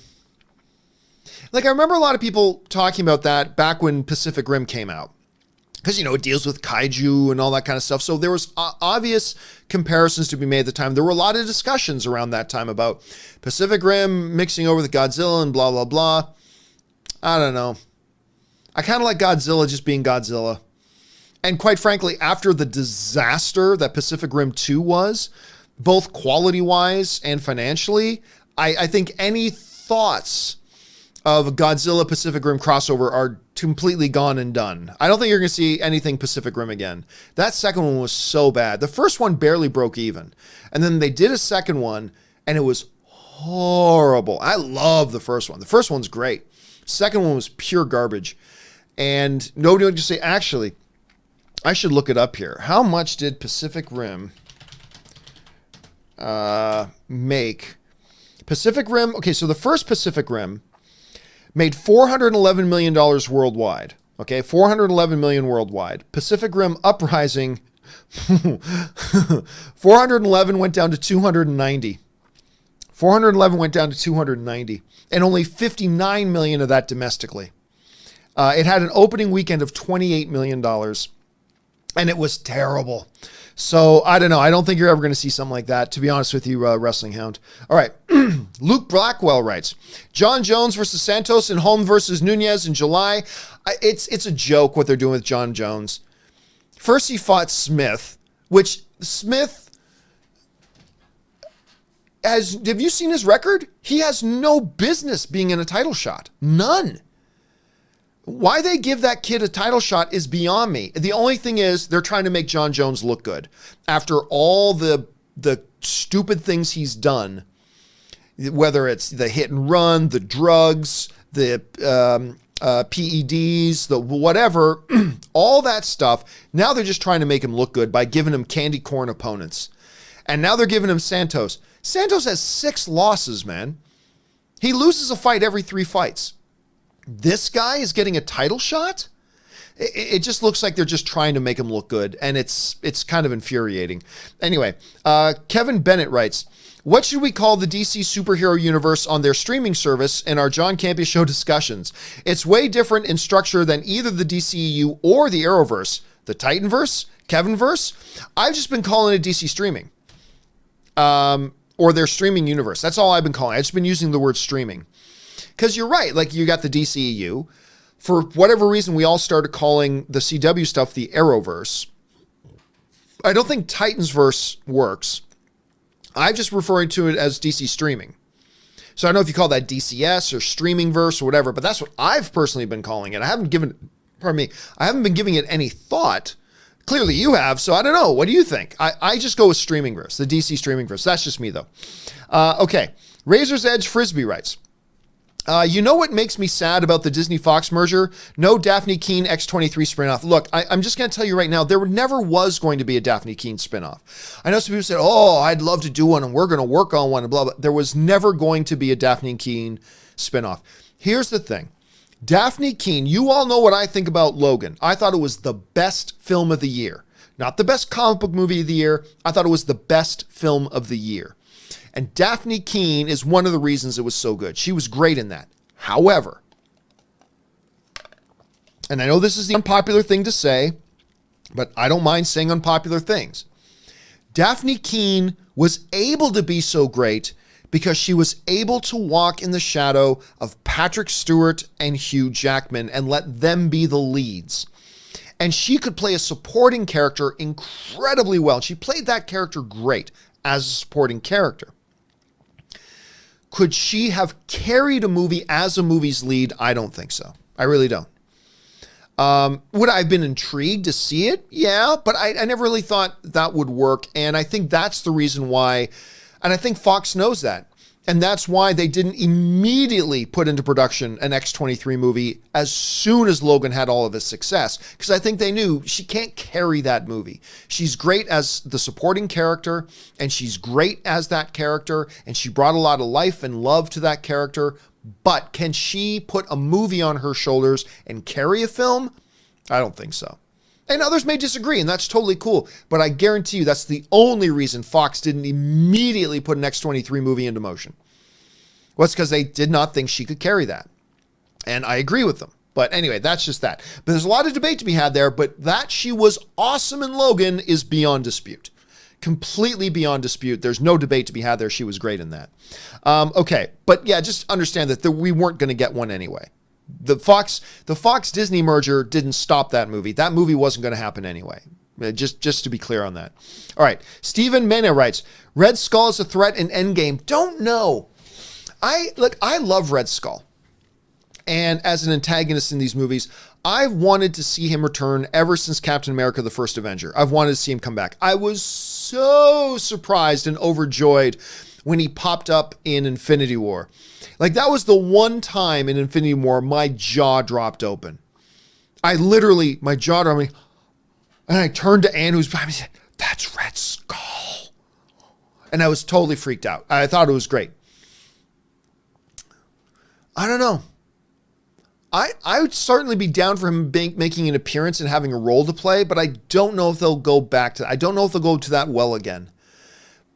Like, I remember a lot of people talking about that back when Pacific Rim came out. Because, it deals with kaiju and all that kind of stuff. So there was obvious comparisons to be made at the time. There were a lot of discussions around that time about Pacific Rim mixing over with Godzilla and blah, blah, blah. I don't know. I kind of like Godzilla just being Godzilla. And quite frankly, after the disaster that Pacific Rim 2 was, both quality-wise and financially, I think any thoughts of a Godzilla Pacific Rim crossover are completely gone and done. I don't think you're going to see anything Pacific Rim again. That second one was so bad. The first one barely broke even. And then they did a second one, and it was horrible. I love the first one. The first one's great. Second one was pure garbage. And nobody would just say, actually, I should look it up here. How much did Pacific Rim make? Pacific Rim, okay, so the first Pacific Rim made $411 million worldwide. Okay, $411 million worldwide. Pacific Rim Uprising, 411 went down to 290. 411 went down to 290. And only 59 million of that domestically. It had an opening weekend of $28 million. And it was terrible. So, I don't know. I don't think you're ever going to see something like that, to be honest with you, Wrestling Hound. All right. Luke Blackwell writes, John Jones versus Santos and Holm versus Nunez in July. It's a joke what they're doing with John Jones. First, he fought Smith, which Smith has, have you seen his record? He has no business being in a title shot. None. Why they give that kid a title shot is beyond me. The only thing is they're trying to make John Jones look good. After all the stupid things he's done, whether it's the hit and run, the drugs, the PEDs, the whatever, all that stuff, now they're just trying to make him look good by giving him candy corn opponents. And now they're giving him Santos. Santos has 6 losses, man. He loses a fight every 3 fights. This guy is getting a title shot? It just looks like they're just trying to make him look good, and it's kind of infuriating. Anyway, Kevin Bennett writes, what should we call the DC superhero universe on their streaming service in our John Campea Show discussions? It's way different in structure than either the DCEU or the Arrowverse. The Titanverse? Kevinverse? I've just been calling it DC streaming. Or their streaming universe. That's all I've been calling it. I've just been using the word streaming. Because you're right, like you got the DCEU. For whatever reason, we all started calling the CW stuff the Arrowverse. I don't think Titansverse works. I'm just referring to it as DC streaming. So I don't know if you call that DCS or streamingverse or whatever, but that's what I've personally been calling it. I haven't been giving it any thought. Clearly you have, so I don't know. What do you think? I just go with streamingverse, the DC streamingverse. That's just me though. Okay, Razor's Edge Frisbee writes, you know what makes me sad about the Disney-Fox merger? No Daphne Keene X23 spinoff. Look, I'm just going to tell you right now, there never was going to be a Daphne Keene spinoff. I know some people said, oh, I'd love to do one, and we're going to work on one, and blah, blah. There was never going to be a Daphne Keene spinoff. Here's the thing. Daphne Keene, you all know what I think about Logan. I thought it was the best film of the year. Not the best comic book movie of the year. I thought it was the best film of the year. And Daphne Keene is one of the reasons it was so good. She was great in that. However, and I know this is the unpopular thing to say, but I don't mind saying unpopular things. Dafne Keen was able to be so great because she was able to walk in the shadow of Patrick Stewart and Hugh Jackman and let them be the leads. And she could play a supporting character incredibly well. She played that character great as a supporting character. Could she have carried a movie as a movie's lead? I don't think so. I really don't. Would I have been intrigued to see it? Yeah, but I never really thought that would work. And I think that's the reason why, and I think Fox knows that. And that's why they didn't immediately put into production an X23 movie as soon as Logan had all of his success. Because I think they knew she can't carry that movie. She's great as the supporting character, and she's great as that character, and she brought a lot of life and love to that character. But can she put a movie on her shoulders and carry a film? I don't think so. And others may disagree, and that's totally cool. But I guarantee you that's the only reason Fox didn't immediately put an X23 movie into motion. Well, it's because they did not think she could carry that. And I agree with them. But anyway, that's just that. But there's a lot of debate to be had there, but that she was awesome in Logan is beyond dispute. Completely beyond dispute. There's no debate to be had there. She was great in that. Okay, but yeah, just understand that we weren't going to get one anyway. The Fox Disney merger didn't stop that movie. That movie wasn't going to happen anyway. Just to be clear on that. All right. Stephen Mena writes, Red Skull is a threat in Endgame. Don't know. I love Red Skull. And as an antagonist in these movies, I've wanted to see him return ever since Captain America, the First Avenger. I've wanted to see him come back. I was so surprised and overjoyed when he popped up in Infinity War. Like, that was the one time in Infinity War my jaw dropped open. My jaw dropped open. And I turned to Anne, who's behind me, and said, that's Red Skull. And I was totally freaked out. I thought it was great. I don't know. I would certainly be down for him making an appearance and having a role to play, but I don't know if they'll go back to, I don't know if they'll go to that well again.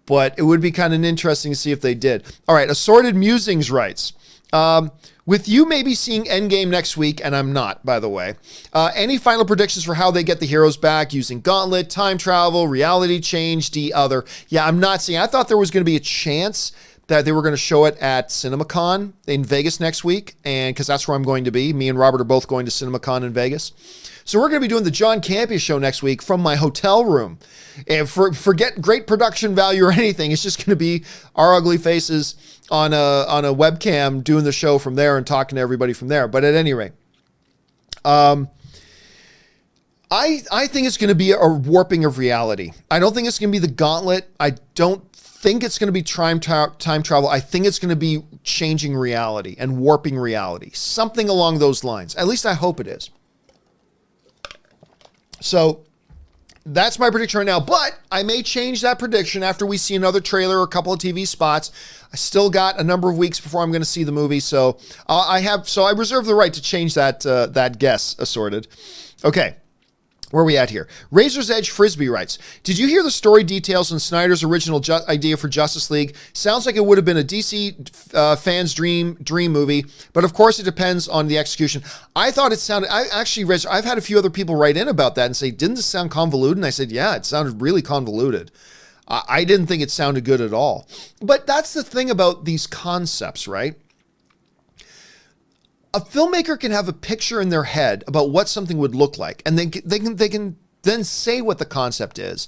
But it would be kind of interesting to see if they did. All right, Assorted Musings writes, with you maybe seeing Endgame next week, and I'm not, by the way, any final predictions for how they get the heroes back using Gauntlet, time travel, reality change, other? Yeah, I'm not seeing. I thought there was going to be a chance that they were going to show it at CinemaCon in Vegas next week, and because that's where I'm going to be. Me and Robert are both going to CinemaCon in Vegas. So we're going to be doing the John Campea Show next week from my hotel room. And forget great production value or anything. It's just going to be our ugly faces on a webcam doing the show from there and talking to everybody from there. But at any rate, I think it's going to be a warping of reality. I don't think it's going to be the Gauntlet. I don't think it's going to be time travel. I think it's going to be changing reality and warping reality. Something along those lines. At least I hope it is. So that's my prediction right now, but I may change that prediction after we see another trailer or a couple of TV spots. I still got a number of weeks before I'm going to see the movie, so I reserve the right to change that guess. Assorted. Okay. Where are we at here? Razor's Edge Frisbee writes, did you hear the story details on Snyder's original idea for Justice League? Sounds like it would have been a DC fan's dream movie, but of course it depends on the execution. I thought it sounded, Razor, I've had a few other people write in about that and say, didn't this sound convoluted? And I said, yeah, it sounded really convoluted. I didn't think it sounded good at all. But that's the thing about these concepts, right? A filmmaker can have a picture in their head about what something would look like, and they can then say what the concept is.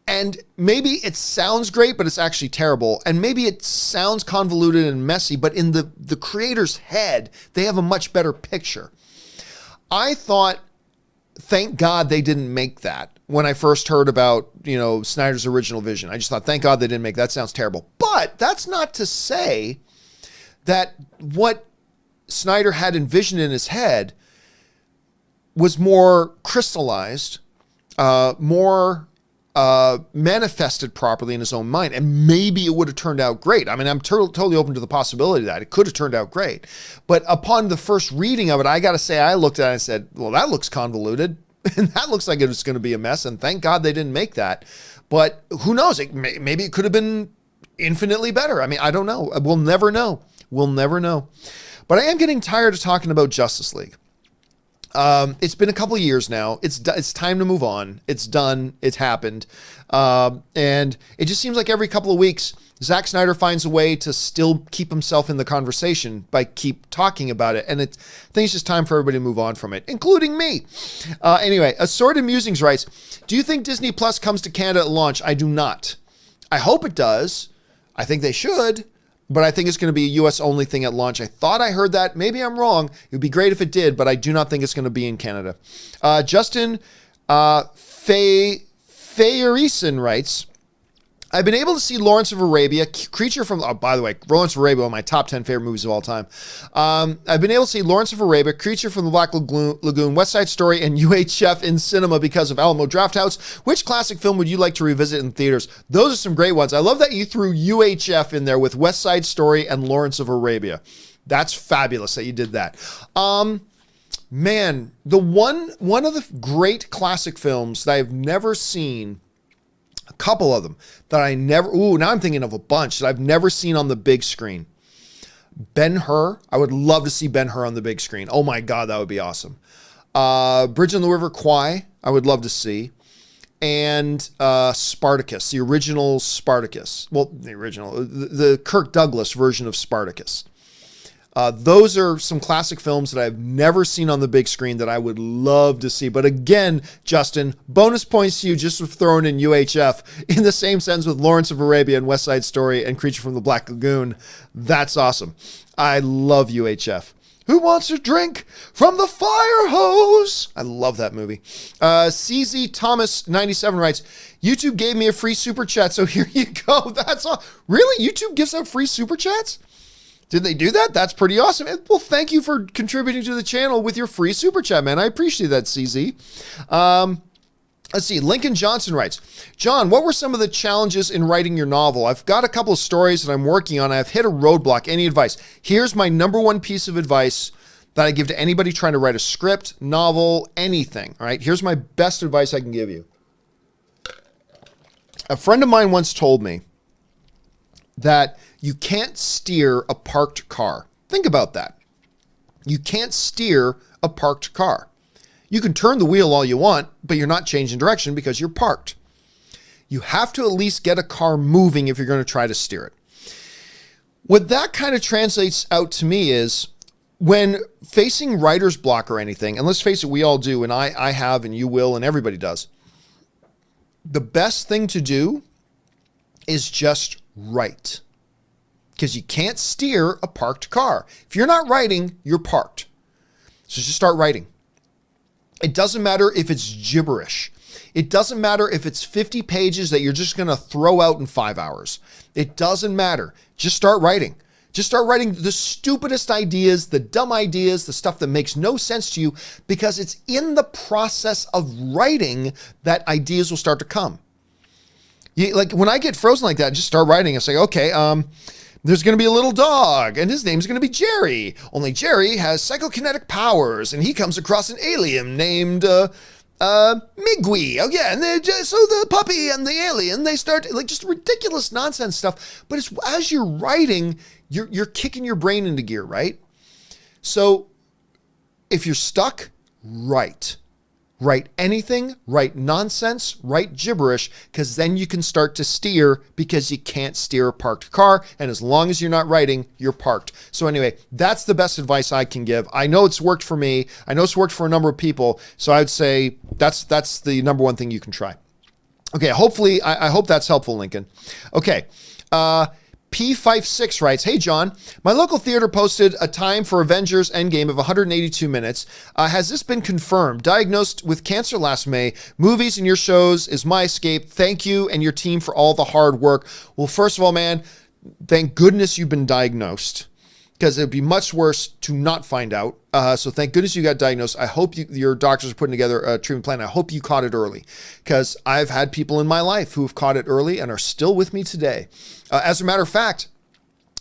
And maybe it sounds great, but it's actually terrible. And maybe it sounds convoluted and messy, but in the creator's head, they have a much better picture. I thought, thank God they didn't make that when I first heard about, Snyder's original vision. I just thought, thank God they didn't make that. That sounds terrible. But that's not to say that what Snyder had envisioned in his head was more crystallized, more manifested properly in his own mind. And maybe it would have turned out great. I mean, I'm totally open to the possibility of that. It could have turned out great. But upon the first reading of it, I got to say, I looked at it and said, well, that looks convoluted. And that looks like it's going to be a mess. And thank God they didn't make that. But who knows? Maybe it could have been infinitely better. I mean, I don't know. We'll never know. We'll never know. But I am getting tired of talking about Justice League. It's been a couple of years now. It's time to move on. It's done. It's happened. And it just seems like every couple of weeks, Zack Snyder finds a way to still keep himself in the conversation by keep talking about it. And I think it's just time for everybody to move on from it, including me. Anyway, Assorted Musings writes, do you think Disney Plus comes to Canada at launch? I do not. I hope it does. I think they should. But I think it's going to be a U.S. only thing at launch. I thought I heard that. Maybe I'm wrong. It would be great if it did, but I do not think it's going to be in Canada. Justin Fayerison writes, I've been able to see Lawrence of Arabia, Creature from... Oh, by the way, Lawrence of Arabia, one of my top 10 favorite movies of all time. I've been able to see Lawrence of Arabia, Creature from the Black Lagoon, West Side Story, and UHF in cinema because of Alamo Drafthouse. Which classic film would you like to revisit in theaters? Those are some great ones. I love that you threw UHF in there with West Side Story and Lawrence of Arabia. That's fabulous that you did that. Man, one of the great classic films that I've never seen... A couple of them that I never... Ooh, now I'm thinking of a bunch that I've never seen on the big screen. Ben-Hur. I would love to see Ben-Hur on the big screen. Oh my God, that would be awesome. Bridge on the River Kwai, I would love to see. And Spartacus, the original Spartacus. Well, the Kirk Douglas version of Spartacus. Those are some classic films that I've never seen on the big screen that I would love to see. But again, Justin, bonus points to you just for throwing in UHF in the same sense with Lawrence of Arabia and West Side Story and Creature from the Black Lagoon. That's awesome. I love UHF. Who wants a drink from the fire hose? I love that movie. CZ Thomas 97 writes, YouTube gave me a free super chat, so here you go. That's all. Really? YouTube gives out free super chats? Did they do that? That's pretty awesome. Well, thank you for contributing to the channel with your free super chat, man. I appreciate that, CZ. Let's see. Lincoln Johnson writes, John, what were some of the challenges in writing your novel? I've got a couple of stories that I'm working on. I've hit a roadblock. Any advice? Here's my number one piece of advice that I give to anybody trying to write a script, novel, anything. All right. Here's my best advice I can give you. A friend of mine once told me that you can't steer a parked car. Think about that. You can't steer a parked car. You can turn the wheel all you want, but you're not changing direction because you're parked. You have to at least get a car moving if you're going to try to steer it. What that kind of translates out to me is when facing writer's block or anything, and let's face it, we all do, and I have, and you will, and everybody does. The best thing to do is just write. Because you can't steer a parked car. If you're not writing, you're parked. So just start writing. It doesn't matter if it's gibberish. It doesn't matter if it's 50 pages that you're just going to throw out in 5 hours. It doesn't matter. Just start writing. Just start writing the stupidest ideas, the dumb ideas, the stuff that makes no sense to you, because it's in the process of writing that ideas will start to come. Like when I get frozen like that, just start writing. I say, okay, there's going to be a little dog, and his name's going to be Jerry. Only Jerry has psychokinetic powers, and he comes across an alien named Migui. Oh, yeah, and so the puppy and the alien, they start, like, just ridiculous nonsense stuff. But it's as you're writing, you're kicking your brain into gear, right? So if you're stuck, write. Write anything, write nonsense, write gibberish, because then you can start to steer, because you can't steer a parked car. And as long as you're not writing, you're parked. So anyway, that's the best advice I can give. I know it's worked for me. I know it's worked for a number of people. So I'd say that's the number one thing you can try. Okay, hopefully, I hope that's helpful, Lincoln. Okay, P56 writes, hey, John, my local theater posted a time for Avengers Endgame of 182 minutes. Has this been confirmed? Diagnosed with cancer last May. Movies and your shows is my escape. Thank you and your team for all the hard work. Well, first of all, man, thank goodness you've been diagnosed, because it would be much worse to not find out. So thank goodness you got diagnosed. I hope your doctors are putting together a treatment plan. I hope you caught it early, because I've had people in my life who have caught it early and are still with me today. As a matter of fact,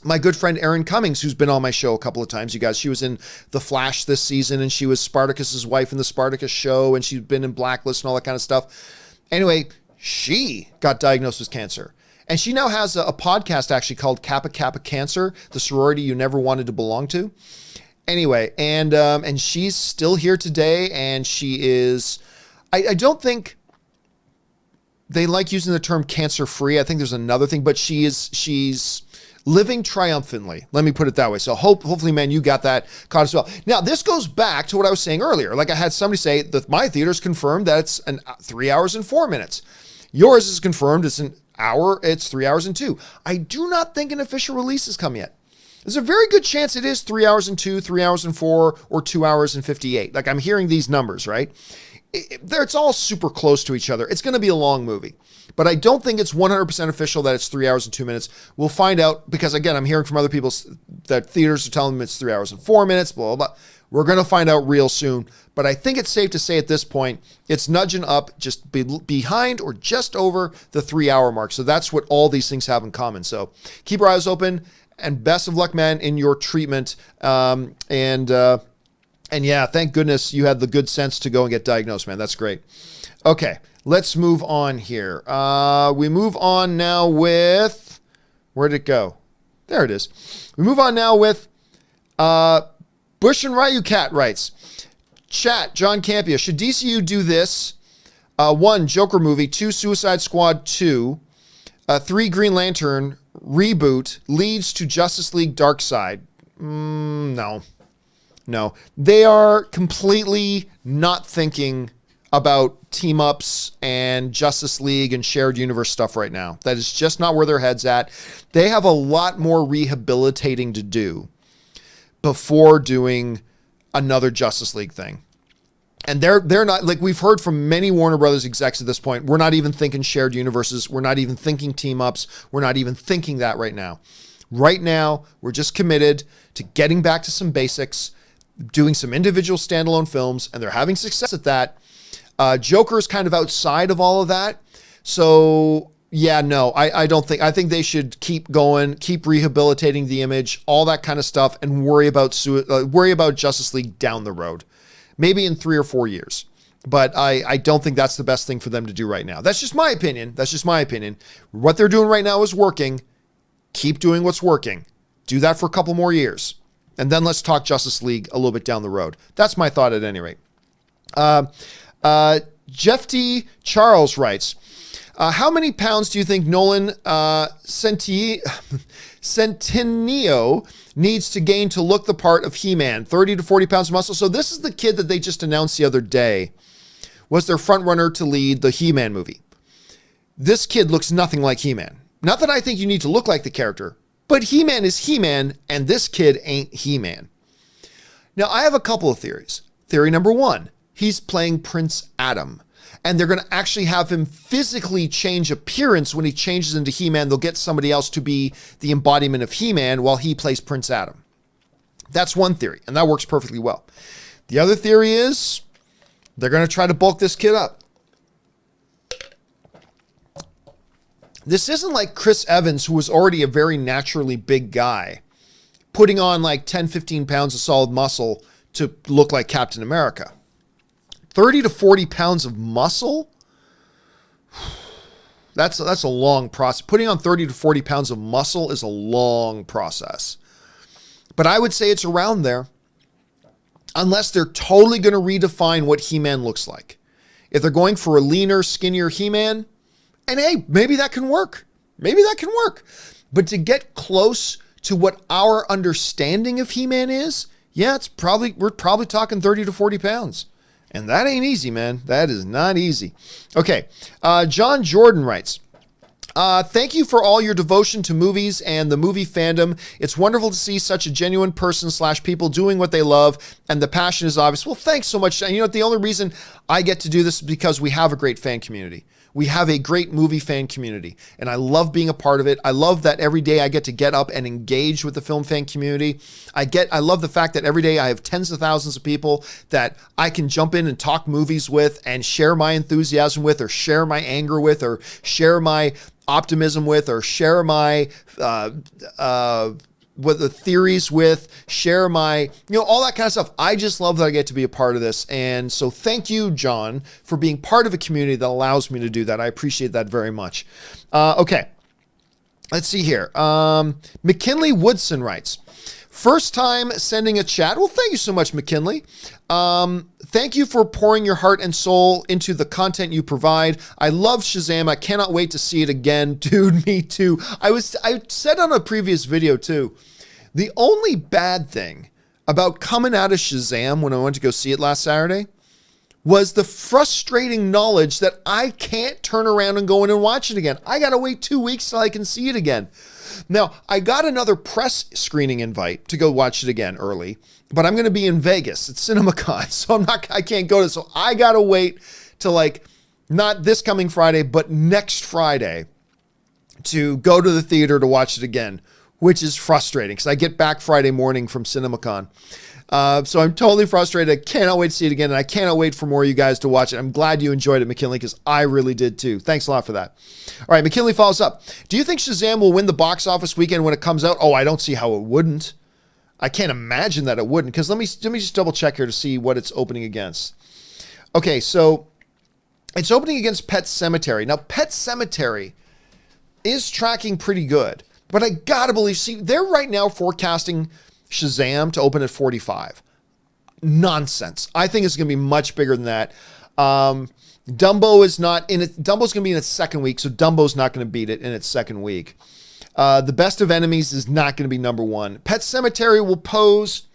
my good friend Erin Cummings, who's been on my show a couple of times, you guys, she was in The Flash this season, and she was Spartacus's wife in the Spartacus show, and she's been in Blacklist and all that kind of stuff. Anyway, she got diagnosed with cancer. And she now has a podcast actually called Kappa Kappa Cancer, the sorority you never wanted to belong to. Anyway, and she's still here today, and she is, I don't think they like using the term cancer-free. I think there's another thing, but she's living triumphantly. Let me put it that way. So hopefully, man, you got that caught as well. Now, this goes back to what I was saying earlier. Like I had somebody say that my theater's confirmed that it's 3 hours and 4 minutes. Yours is confirmed it's an hour. It's 3 hours and 2. I do not think an official release has come yet. There's a very good chance it is 3 hours and 2, 3 hours and 4, or 2 hours and 58. Like I'm hearing these numbers, right? It's all super close to each other. It's going to be a long movie, but I don't think it's 100% official that it's 3 hours and 2 minutes. We'll find out because, again, I'm hearing from other people that theaters are telling them it's 3 hours and 4 minutes, blah, blah, blah. We're going to find out real soon, but I think it's safe to say at this point, it's nudging up just behind or just over the 3 hour mark. So that's what all these things have in common. So keep your eyes open and best of luck, man, in your treatment. And yeah, thank goodness you had the good sense to go and get diagnosed, man. That's great. Okay, let's move on here. We move on now with, where'd it go? There it is. We move on now with Bush and Ryu Cat writes, chat, John Campea, should DCU do this? 1, Joker movie, 2, Suicide Squad 2, 3, Green Lantern reboot leads to Justice League Darkseid? No, they are completely not thinking about team ups and Justice League and shared universe stuff right now. That is just not where their head's at. They have a lot more rehabilitating to do before doing another Justice League thing. And they're not, like we've heard from many Warner Brothers execs at this point, we're not even thinking shared universes. We're not even thinking team ups. We're not even thinking that right now. Right now, we're just committed to getting back to some basics, doing some individual standalone films, and they're having success at that. Joker is kind of outside of all of that. So yeah, no, I don't think, I think they should keep going, keep rehabilitating the image, all that kind of stuff, and worry about Justice League down the road, maybe in 3 or 4 years. But I don't think that's the best thing for them to do right now. That's just my opinion. What they're doing right now is working. Keep doing what's working. Do that for a couple more years. And then let's talk Justice League a little bit down the road. That's my thought at any rate. Jeff T. Charles writes, how many pounds do you think Nolan Centineo needs to gain to look the part of He-Man? 30 to 40 pounds of muscle. So this is the kid that they just announced the other day was their front runner to lead the He-Man movie. This kid looks nothing like He-Man. Not that I think you need to look like the character, but He-Man is He-Man, and this kid ain't He-Man. Now, I have a couple of theories. Theory number 1, he's playing Prince Adam, and they're going to actually have him physically change appearance when he changes into He-Man. They'll get somebody else to be the embodiment of He-Man while he plays Prince Adam. That's one theory, and that works perfectly well. The other theory is they're going to try to bulk this kid up. This isn't like Chris Evans, who was already a very naturally big guy, putting on like 10, 15 pounds of solid muscle to look like Captain America. 30 to 40 pounds of muscle? That's a long process. Putting on 30 to 40 pounds of muscle is a long process. But I would say it's around there, unless they're totally going to redefine what He-Man looks like. If they're going for a leaner, skinnier He-Man, and hey, maybe that can work. But to get close to what our understanding of He-Man is, yeah, we're probably talking 30 to 40 pounds. And that ain't easy, man. That is not easy. Okay. John Jordan writes, thank you for all your devotion to movies and the movie fandom. It's wonderful to see such a genuine person / people doing what they love, and the passion is obvious. Well, thanks so much. And you know, the only reason I get to do this is because we have a great fan community. We have a great movie fan community, and I love being a part of it. I love that every day I get to get up and engage with the film fan community. I love the fact that every day I have tens of thousands of people that I can jump in and talk movies with and share my enthusiasm with, or share my anger with, or share my optimism with, or share my what the theories with, share my, all that kind of stuff. I just love that I get to be a part of this. And so thank you, John, for being part of a community that allows me to do that. I appreciate that very much. Okay. Let's see here. McKinley Woodson writes, First time sending a chat. Well, thank you so much, McKinley. Thank you for pouring your heart and soul into the content you provide. I love Shazam. I cannot wait to see it again. Dude, me too. I said on a previous video too, the only bad thing about coming out of Shazam when I went to go see it last Saturday was the frustrating knowledge that I can't turn around and go in and watch it again. I got to wait 2 weeks till I can see it again. Now, I got another press screening invite to go watch it again early, but I'm going to be in Vegas at CinemaCon, so I can't go to, so I got to wait till like, not this coming Friday, but next Friday to go to the theater to watch it again, which is frustrating because I get back Friday morning from CinemaCon. So I'm totally frustrated. I cannot wait to see it again, and I cannot wait for more of you guys to watch it. I'm glad you enjoyed it, McKinley, because I really did too. Thanks a lot for that. All right, McKinley follows up. Do you think Shazam will win the box office weekend when it comes out? Oh, I don't see how it wouldn't. I can't imagine that it wouldn't, because let me just double check here to see what it's opening against. Okay, so it's opening against Pet Sematary. Now, Pet Sematary is tracking pretty good, but I gotta believe, see, they're right now forecasting Shazam to open at 45. Nonsense. I think it's going to be much bigger than that. Dumbo is not in it. Dumbo's going to be in its second week, so Dumbo's not going to beat it in its second week. The Best of Enemies is not going to be number one. Pet Sematary will pose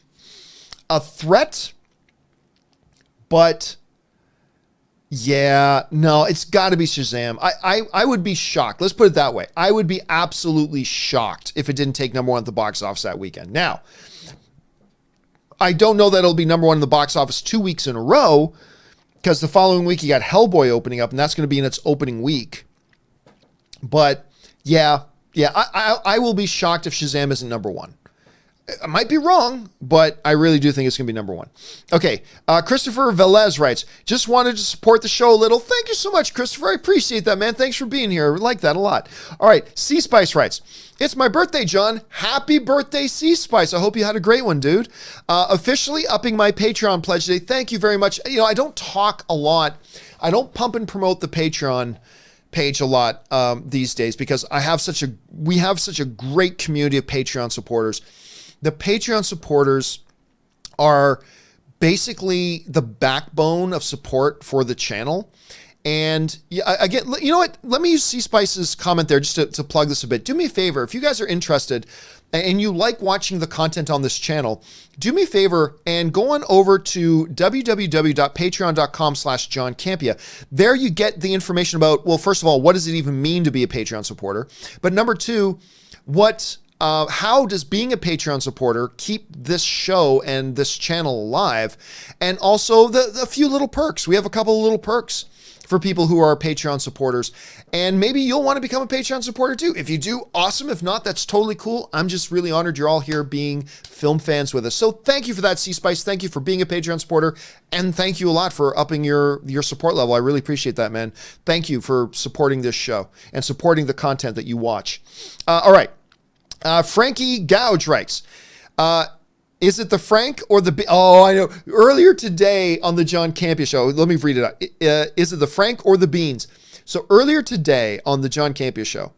a threat, but yeah, no, it's got to be Shazam. I would be shocked. Let's put it that way. I would be absolutely shocked if it didn't take number one at the box office that weekend. Now, I don't know that it'll be number one in the box office 2 weeks in a row, because the following week you got Hellboy opening up, and that's going to be in its opening week. But yeah, I will be shocked if Shazam isn't number one. I might be wrong, but I really do think it's going to be number one. Okay, Christopher Velez writes, just wanted to support the show a little. Thank you so much, Christopher. I appreciate that, man. Thanks for being here. I like that a lot. All right, C-Spice writes, it's my birthday, John. Happy birthday, C-Spice. I hope you had a great one, dude. Officially upping my Patreon pledge today. Thank you very much. You know, I don't talk a lot. I don't pump and promote the Patreon page a lot these days, because we have such a great community of Patreon supporters. The Patreon supporters are basically the backbone of support for the channel. And again, you know what? Let me use C-Spice's comment there just to plug this a bit. Do me a favor. If you guys are interested and you like watching the content on this channel, do me a favor and go on over to www.patreon.com/John Campea. There you get the information about, well, first of all, what does it even mean to be a Patreon supporter? But number two, how does being a Patreon supporter keep this show and this channel alive? And also the few little perks. We have a couple of little perks for people who are Patreon supporters. And maybe you'll want to become a Patreon supporter too. If you do, awesome. If not, that's totally cool. I'm just really honored you're all here being film fans with us. So thank you for that, C-Spice. Thank you for being a Patreon supporter. And thank you a lot for upping your support level. I really appreciate that, man. Thank you for supporting this show and supporting the content that you watch. All right. Frankie Gouge writes, is it the Frank or the... Oh, I know. Earlier today on the John Campea Show, let me read it out. Is it the Frank or the beans? So earlier today on the John Campea Show,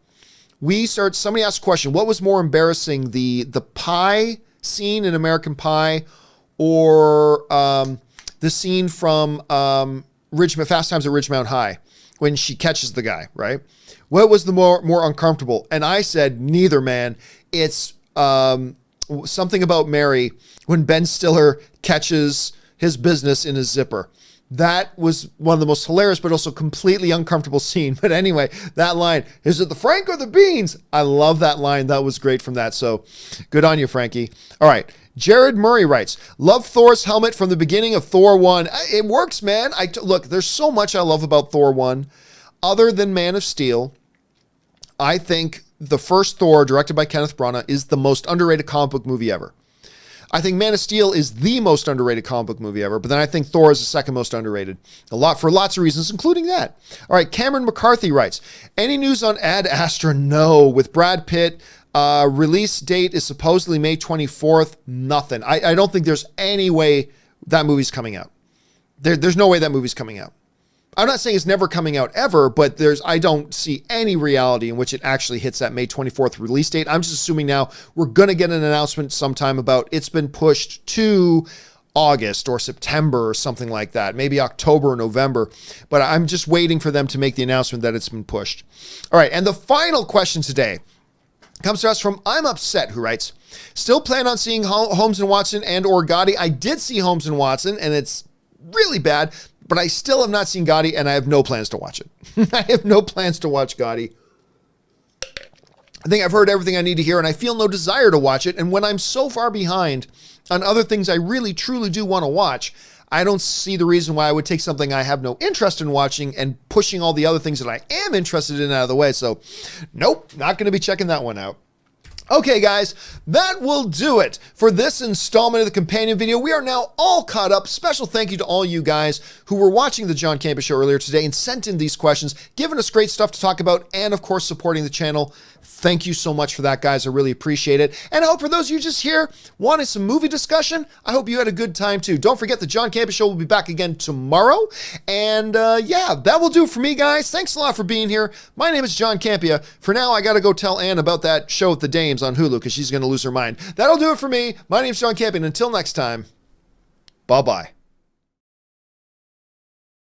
somebody asked a question, what was more embarrassing, the pie scene in American Pie or the scene from Fast Times at Ridgemount High when she catches the guy, right? What was the more uncomfortable? And I said, neither, man. It's Something About Mary when Ben Stiller catches his business in his zipper. That was one of the most hilarious, but also completely uncomfortable scene. But anyway, that line, is it the Frank or the beans? I love that line. That was great from that. So good on you, Frankie. All right. Jared Murray writes, love Thor's helmet from the beginning of Thor 1. It works, man. Look, there's so much I love about Thor 1. Other than Man of Steel, I think the first Thor, directed by Kenneth Branagh, is the most underrated comic book movie ever. I think Man of Steel is the most underrated comic book movie ever, but then I think Thor is the second most underrated. For lots of reasons, including that. All right, Cameron McCarthy writes, any news on Ad Astra? No. With Brad Pitt, release date is supposedly May 24th. Nothing. I don't think there's any way that movie's coming out. There's no way that movie's coming out. I'm not saying it's never coming out ever, but I don't see any reality in which it actually hits that May 24th release date. I'm just assuming now we're going to get an announcement sometime about it's been pushed to August or September or something like that, maybe October or November, but I'm just waiting for them to make the announcement that it's been pushed. All right, and the final question today comes to us from I'm Upset, who writes, still plan on seeing Holmes and Watson and or Gotti. I did see Holmes and Watson, and it's really bad, but I still have not seen Gotti, and I have no plans to watch it. I have no plans to watch Gotti. I think I've heard everything I need to hear, and I feel no desire to watch it. And when I'm so far behind on other things I really, truly do want to watch, I don't see the reason why I would take something I have no interest in watching and pushing all the other things that I am interested in out of the way. So, nope, not going to be checking that one out. Okay, guys, that will do it for this installment of the companion video. We are now all caught up. Special thank you to all you guys who were watching the John Campea Show earlier today and sent in these questions, giving us great stuff to talk about, and of course, supporting the channel. Thank you so much for that, guys. I really appreciate it. And I hope for those of you just here wanting some movie discussion, I hope you had a good time too. Don't forget the John Campea Show will be back again tomorrow. And yeah, that will do it for me, guys. Thanks a lot for being here. My name is John Campea. For now, I got to go tell Ann about that show with the dames on Hulu because she's going to lose her mind. That'll do it for me. My name's John Campea. And until next time, bye-bye.